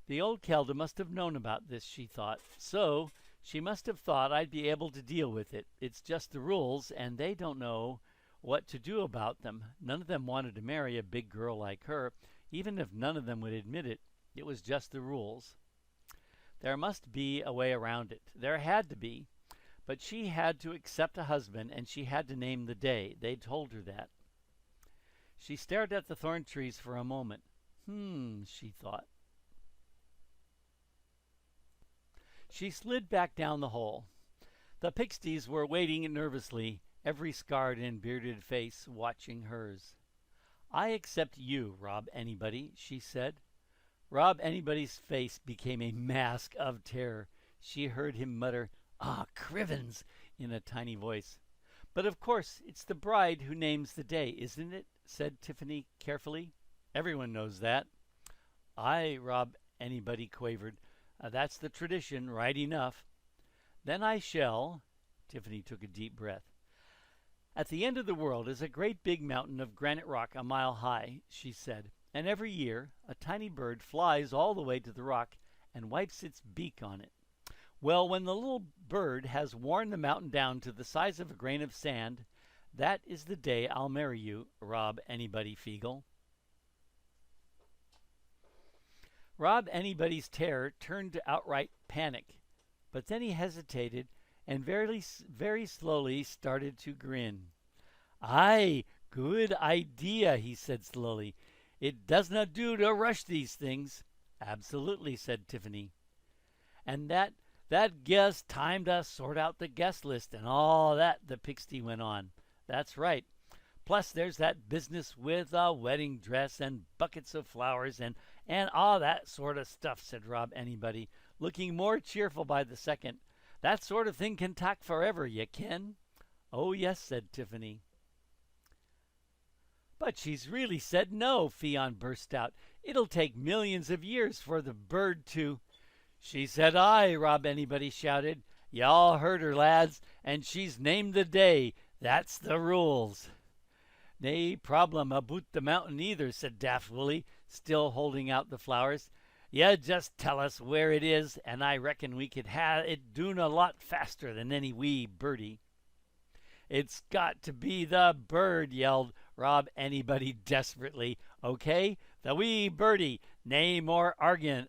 The old Kelda must have known about this, she thought. So she must have thought I'd be able to deal with it. It's just the rules, and they don't know what to do about them. None of them wanted to marry a big girl like her, even if none of them would admit it. It was just the rules. There must be a way around it. There had to be. But she had to accept a husband, and she had to name the day. They'd told her that. She stared at the thorn trees for a moment. She thought. She slid back down the hole. The pixies were waiting nervously, every scarred and bearded face watching hers. "I accept you, Rob Anybody," she said. Rob Anybody's face became a mask of terror. She heard him mutter, "Ah, Crivens," in a tiny voice. "But of course it's the bride who names the day, isn't it?" said Tiffany carefully. "Everyone knows that." "Aye," Rob Anybody quavered. "That's the tradition, right enough." "Then I shall—" Tiffany took a deep breath. "At the end of the world is a great big mountain of granite rock a mile high," she said. "And every year a tiny bird flies all the way to the rock and wipes its beak on it. Well, when the little bird has worn the mountain down to the size of a grain of sand, that is the day I'll marry you, Rob Anybody Feegle." Rob Anybody's terror turned to outright panic, but then he hesitated and very slowly started to grin. "Aye, good idea," he said slowly. "It does not do to rush these things." "Absolutely," said Tiffany. "And that gives time to sort out the guest list and all that," the pixie went on. "That's right. Plus there's that business with a wedding dress and buckets of flowers and all that sort of stuff," said Rob Anybody, looking more cheerful by the second. "That sort of thing can tack forever, you ken." "Oh, yes," said Tiffany. "But she's really said no," Fion burst out. "It'll take millions of years for the bird to—" "She said aye," Rob Anybody shouted. "You all heard her, lads, and she's named the day. That's the rules." "Nae problem aboot the mountain either," said Daft Willie, still holding out the flowers. "You just tell us where it is, and I reckon we could ha' it doon a lot faster than any wee birdie." "It's got to be the bird," yelled Rob Anybody desperately. "Okay, the wee birdie. Nae more arguing.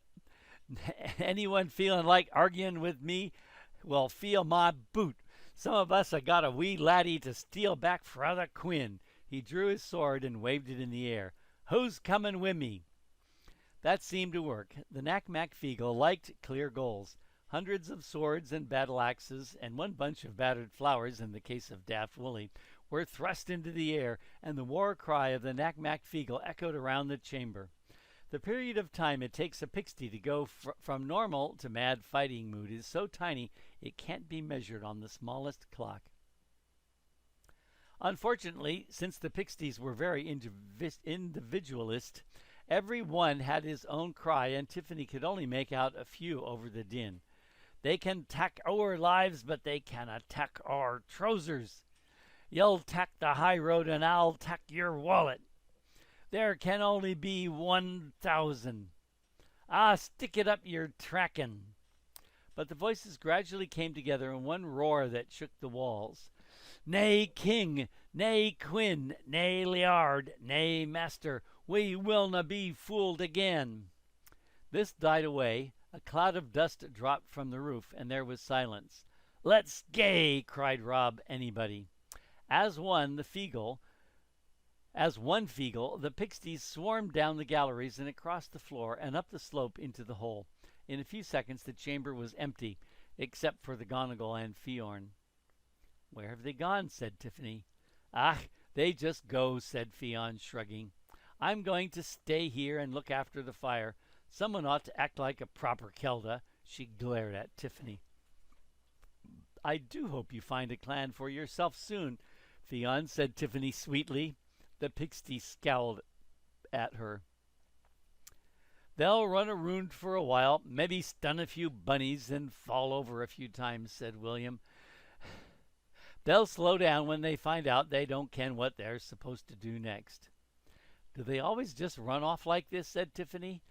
Anyone feeling like arguing with me will feel my boot. Some of us ha' got a wee laddie to steal back fra the Queen." He drew his sword and waved it in the air. "Who's coming wi' me?" That seemed to work. The Nac Mac Feegle liked clear goals. Hundreds of swords and battle axes, and one bunch of battered flowers, in the case of Daft Willie, were thrust into the air, and the war cry of the Nac Mac Feegle echoed around the chamber. The period of time it takes a pixie to go from normal to mad fighting mood is so tiny it can't be measured on the smallest clock. Unfortunately, since the pixies were very individualist, every one had his own cry, and Tiffany could only make out a few over the din. "They can tak our lives, but they canna tak our trousers. You'll tak the high road, and I'll tak your wallet. There can only be 1,000. Ah, stick it up your trackin'." But the voices gradually came together in one roar that shook the walls. "Nae king, nae queen, nae liard, nae master, we willna be fooled again." This died away. A cloud of dust dropped from the roof, and there was silence. "Let's gae!" cried Rob Anybody. As one Feegle, the pixies swarmed down the galleries and across the floor and up the slope into the hole. In a few seconds the chamber was empty, except for the Gonagle and Fiorn. "Where have they gone?" said Tiffany. "Ah, they just go," said Fion, shrugging. "I'm going to stay here and look after the fire. Someone ought to act like a proper Kelda." She glared at Tiffany. "I do hope you find a clan for yourself soon," Fion said. Tiffany sweetly. The pixie scowled at her. They'll run around for a while, maybe stun a few bunnies and fall over a few times, said William. They'll slow down when they find out they don't ken what they're supposed to do next. Do they always just run off like this, said Tiffany.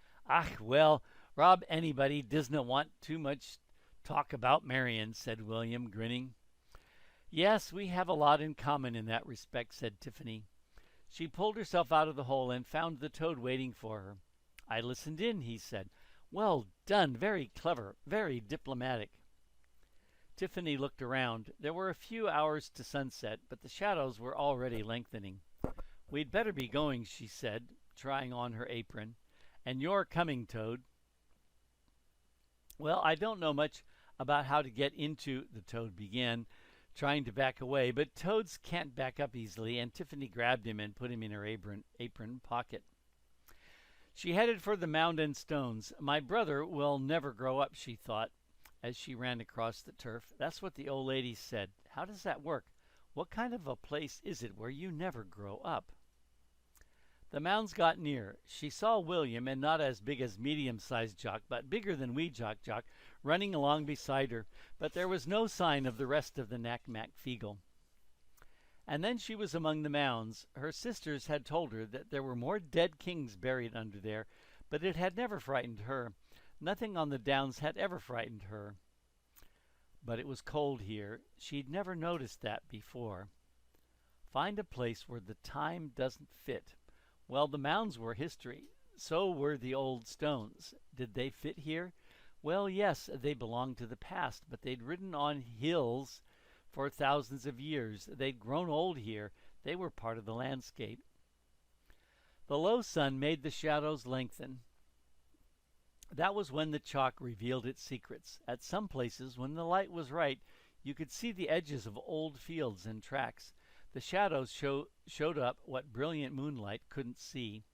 Well, Rob anybody doesn't want too much talk about Marion, said William, grinning. Yes, we have a lot in common in that respect, said Tiffany. She pulled herself out of the hole and found the toad waiting for her. I listened in, he said. Well done, very clever, very diplomatic. Tiffany looked around. There were a few hours to sunset, but the shadows were already lengthening. We'd better be going, she said, trying on her apron. And you're coming, Toad. Well, I don't know much about how to get into, the toad began, trying to back away, but toads can't back up easily, and Tiffany grabbed him and put him in her apron pocket. She headed for the mound and stones. My brother will never grow up, she thought, as she ran across the turf. That's what the old lady said. How does that work? What kind of a place is it where you never grow up? The mounds got near. She saw William, and not as big as medium-sized Jock, but bigger than wee Jock, running along beside her, but there was no sign of the rest of the Nac Mac Feegle. And then she was among the mounds. Her sisters had told her that there were more dead kings buried under there, but it had never frightened her. Nothing on the downs had ever frightened her. But it was cold here. She'd never noticed that before. Find a place where the time doesn't fit. Well, the mounds were history. So were the old stones. Did they fit here? Well, yes, they belonged to the past, but they'd ridden on hills for thousands of years. They'd grown old here. They were part of the landscape. The low sun made the shadows lengthen. That was when the chalk revealed its secrets. At some places, when the light was right, you could see the edges of old fields and tracks. The shadows showed up what brilliant moonlight couldn't see.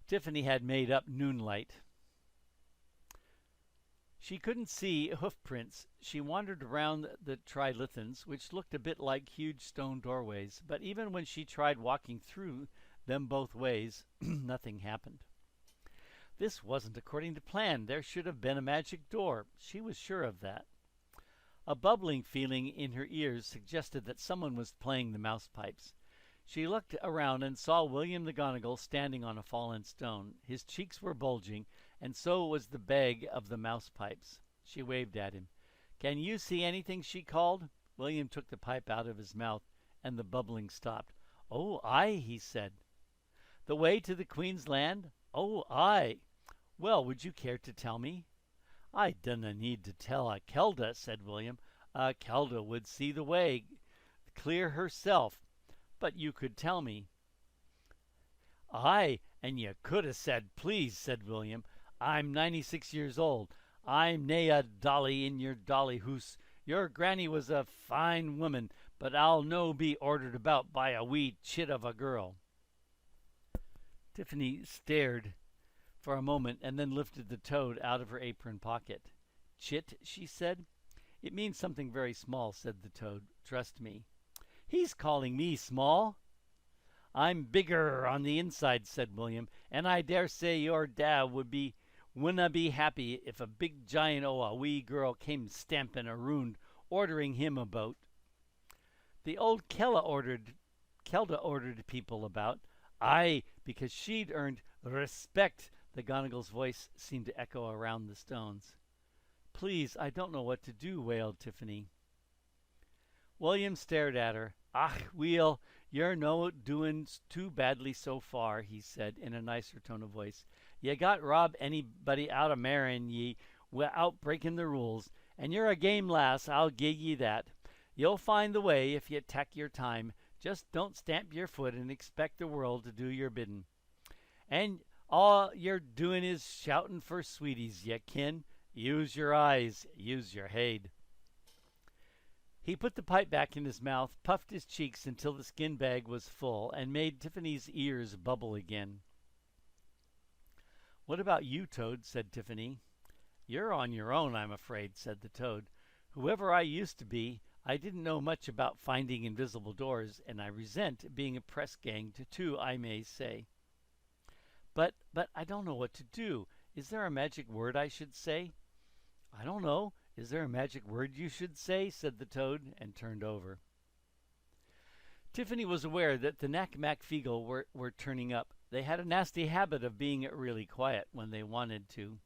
Tiffany had made up noonlight. She couldn't see hoof prints. She wandered around the trilithons, which looked a bit like huge stone doorways, but even when she tried walking through them both ways, nothing happened. This wasn't according to plan. There should have been a magic door. She was sure of that. A bubbling feeling in her ears suggested that someone was playing the mouse pipes. She looked around and saw William McGonagall standing on a fallen stone. His cheeks were bulging, and so was the bag of the mouse pipes. She waved at him. Can you see anything? She called. William took the pipe out of his mouth, and the bubbling stopped. Oh, aye, he said. The way to the Queen's land? Oh, aye. Well, would you care to tell me? I dunna need to tell a Kelda, said William. A Kelda would see the way clear herself, but you could tell me. Aye, and you could have said please, said William. I'm 96 years old. I'm nae a dolly in your dolly hoose. Your granny was a fine woman, but I'll no be ordered about by a wee chit of a girl. Tiffany stared for a moment and then lifted the toad out of her apron pocket. Chit, she said. It means something very small, said the toad. Trust me. He's calling me small. I'm bigger on the inside, said William, and I dare say your dad wouldna be happy if a big giant o' a wee girl came stamping around, ordering him about. The old Kelda ordered people about. Aye, because she'd earned respect. The Gonagall's voice seemed to echo around the stones. Please, I don't know what to do, wailed Tiffany. William stared at her. Weel, you're no doing too badly so far, he said in a nicer tone of voice. You got rob anybody out of marrying ye without breaking the rules, and you're a game lass, I'll gie ye that. You'll find the way if you tak your time. Just don't stamp your foot and expect the world to do your bidding. And all you're doing is shouting for sweeties, ye kin. Use your eyes, use your head. He put the pipe back in his mouth, puffed his cheeks until the skin bag was full, and made Tiffany's ears bubble again. What about you, Toad? Said Tiffany. You're on your own, I'm afraid, said the toad. Whoever I used to be, I didn't know much about finding invisible doors, and I resent being a press gang too, I may say. But I don't know what to do. Is there a magic word I should say? I don't know. Is there a magic word you should say? Said the toad, and turned over. Tiffany was aware that the Nac Mac Feegle were turning up. They had a nasty habit of being really quiet when they wanted to.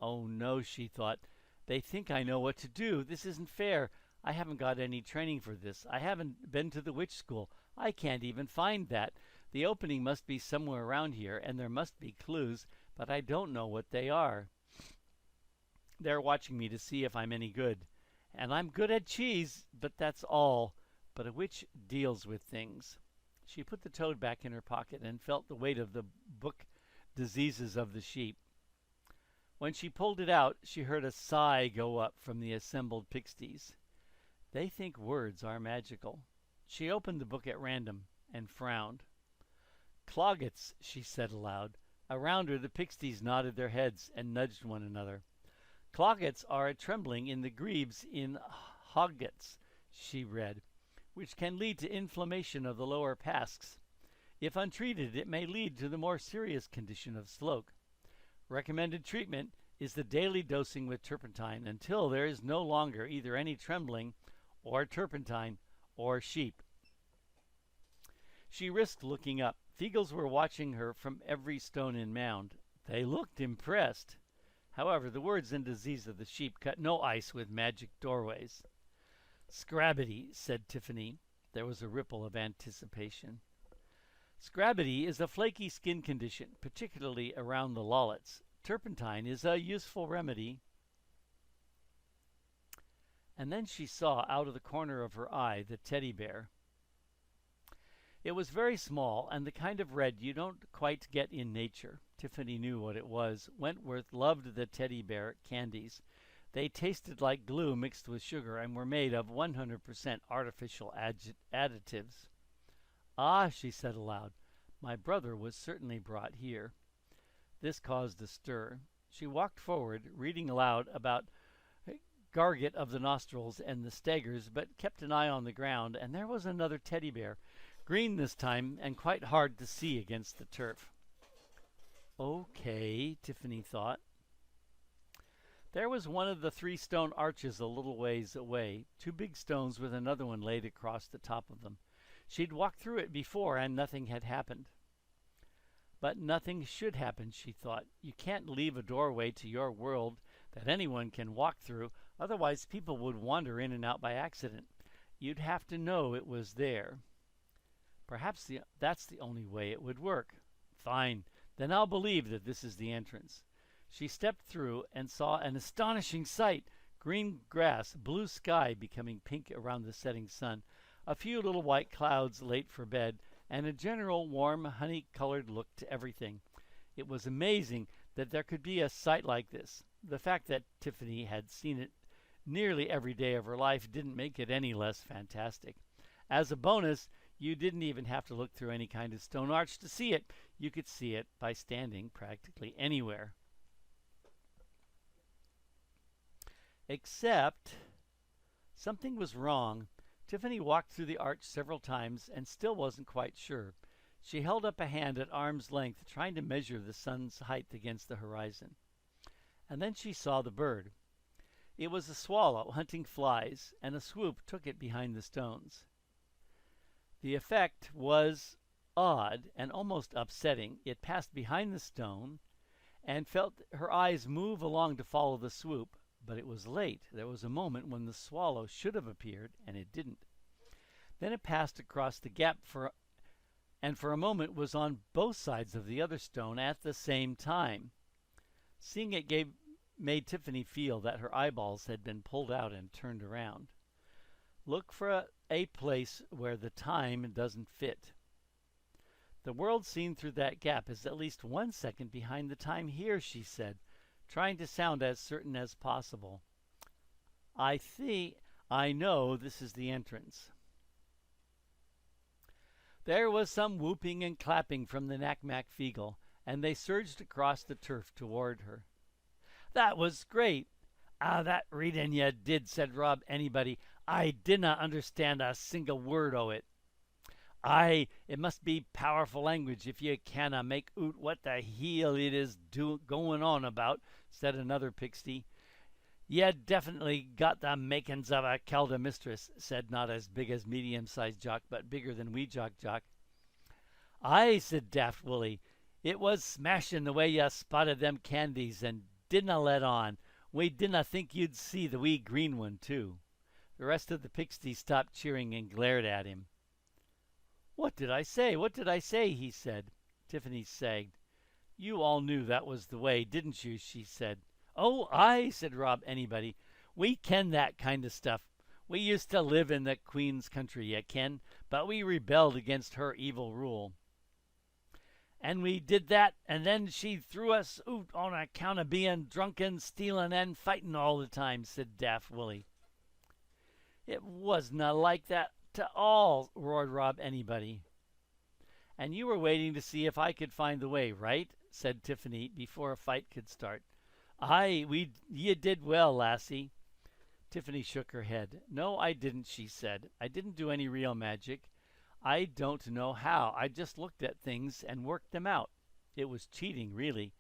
Oh no, she thought. They think I know what to do. This isn't fair. I haven't got any training for this. I haven't been to the witch school. I can't even find that. The opening must be somewhere around here, and there must be clues, but I don't know what they are. They're watching me to see if I'm any good. And I'm good at cheese, but that's all. But a witch deals with things. She put the toad back in her pocket and felt the weight of the book, Diseases of the Sheep. When she pulled it out, she heard a sigh go up from the assembled pixies. They think words are magical. She opened the book at random and frowned. Cloggets, she said aloud. Around her the pixies nodded their heads and nudged one another. Cloggets are a trembling in the greaves in hoggets, she read, which can lead to inflammation of the lower pasks. If untreated, it may lead to the more serious condition of sloke. Recommended treatment is the daily dosing with turpentine until there is no longer either any trembling or turpentine or sheep. She risked looking up. Feegles were watching her from every stone and mound. They looked impressed. However, the words and disease of the sheep cut no ice with magic doorways. Scrabbity, said Tiffany. There was a ripple of anticipation. Scrabbity is a flaky skin condition, particularly around the lollets. Turpentine is a useful remedy. And then she saw out of the corner of her eye the teddy bear. It was very small, and the kind of red you don't quite get in nature. Tiffany knew what it was. Wentworth loved the teddy bear candies. They tasted like glue mixed with sugar and were made of 100% artificial additives. Ah, she said aloud, my brother was certainly brought here. This caused a stir. She walked forward, reading aloud about garget of the nostrils and the staggers, but kept an eye on the ground, and there was another teddy bear, green this time and quite hard to see against the turf. Okay, Tiffany thought. There was one of the 3 stone arches a little ways away, 2 big stones with another one laid across the top of them. She'd walked through it before and nothing had happened. But nothing should happen, she thought. You can't leave a doorway to your world that anyone can walk through, otherwise people would wander in and out by accident. You'd have to know it was there. Perhaps that's the only way it would work. Fine, then I'll believe that this is the entrance. She stepped through and saw an astonishing sight. Green grass, blue sky becoming pink around the setting sun, a few little white clouds late for bed, and a general warm, honey-colored look to everything. It was amazing that there could be a sight like this. The fact that Tiffany had seen it nearly every day of her life didn't make it any less fantastic. As a bonus, you didn't even have to look through any kind of stone arch to see it. You could see it by standing practically anywhere. Except something was wrong. Tiffany walked through the arch several times and still wasn't quite sure. She held up a hand at arm's length, trying to measure the sun's height against the horizon. And then she saw the bird. It was a swallow hunting flies, and a swoop took it behind the stones. The effect was odd and almost upsetting. It passed behind the stone and felt her eyes move along to follow the swoop. But it was late. There was a moment when the swallow should have appeared, and it didn't. Then it passed across the gap and for a moment was on both sides of the other stone at the same time. Seeing it made Tiffany feel that her eyeballs had been pulled out and turned around. Look for a place where the time doesn't fit. The world seen through that gap is at least 1 second behind the time here, she said, trying to sound as certain as possible. I know this is the entrance. There was some whooping and clapping from the Nac Mac Feegle, and they surged across the turf toward her. That was great. That reading you did, said Rob. Anybody. I dinna understand a single word o' it. Aye, it must be powerful language if ye canna make oot what the heel it is goin' on about, said another pixie. Ye definitely got the makins of a Kelda mistress, said not as big as medium-sized Jock, but bigger than wee Jock. Aye, said Daft Willie. It was smashin' the way ye spotted them candies and didna let on. We didna think you'd see the wee green one, too. The rest of the pixies stopped cheering and glared at him. What did I say? What did I say? He said. Tiffany sagged. You all knew that was the way, didn't you? She said. Oh, aye, said Rob Anybody. We ken that kind of stuff. We used to live in the Queen's country, ye ken, but we rebelled against her evil rule. And we did that, and then she threw us out on account of being drunken, stealing, and fighting all the time, said Daft Willie. It wasna like that to all, roared Rob Anybody. And you were waiting to see if I could find the way, right? Said Tiffany before a fight could start. Aye, ye did well, lassie. Tiffany shook her head. No, I didn't, she said. I didn't do any real magic. I don't know how. I just looked at things and worked them out. It was cheating, really.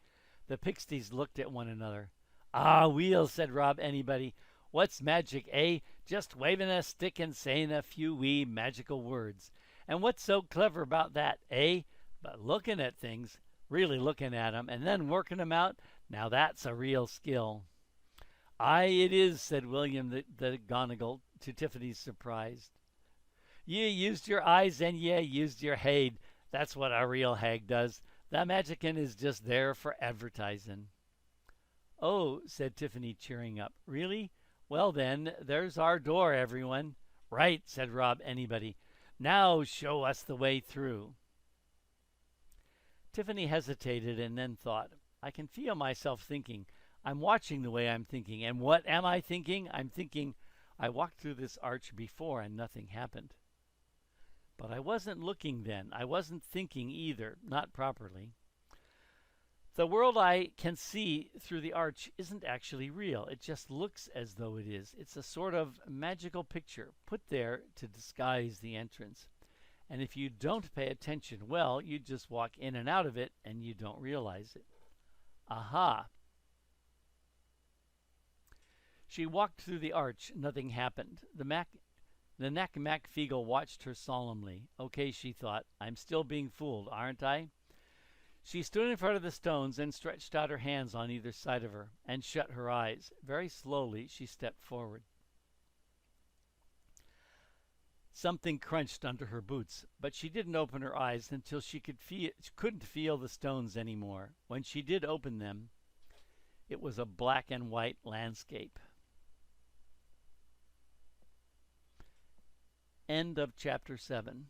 The pixies looked at one another. Ah, weel, said Rob Anybody. What's magic, eh? Just waving a stick and saying a few wee magical words. And what's so clever about that, eh? But looking at things, really looking at 'em, and then working 'em out, now that's a real skill. Aye, it is, said William the Gonigal, to Tiffany's surprise. Ye used your eyes and ye used your haid. That's what a real hag does. The magickin is just there for advertising. Oh, said Tiffany, cheering up. Really? Well then, there's our door, everyone. Right, said Rob Anybody. Now show us the way through. Tiffany hesitated and then thought, I can feel myself thinking. I'm watching the way I'm thinking. And what am I thinking? I'm thinking, I walked through this arch before and nothing happened. But I wasn't looking then. I wasn't thinking either, not properly. The world I can see through the arch isn't actually real. It just looks as though it is. It's a sort of magical picture put there to disguise the entrance. And if you don't pay attention, well, you just walk in and out of it and you don't realize it. Aha! She walked through the arch. Nothing happened. The Nac Mac Feegle watched her solemnly. Okay, she thought, I'm still being fooled, aren't I? She stood in front of the stones and stretched out her hands on either side of her and shut her eyes. Very slowly, she stepped forward. Something crunched under her boots, but she didn't open her eyes until she couldn't feel the stones anymore. When she did open them, it was a black and white landscape. End of chapter 7.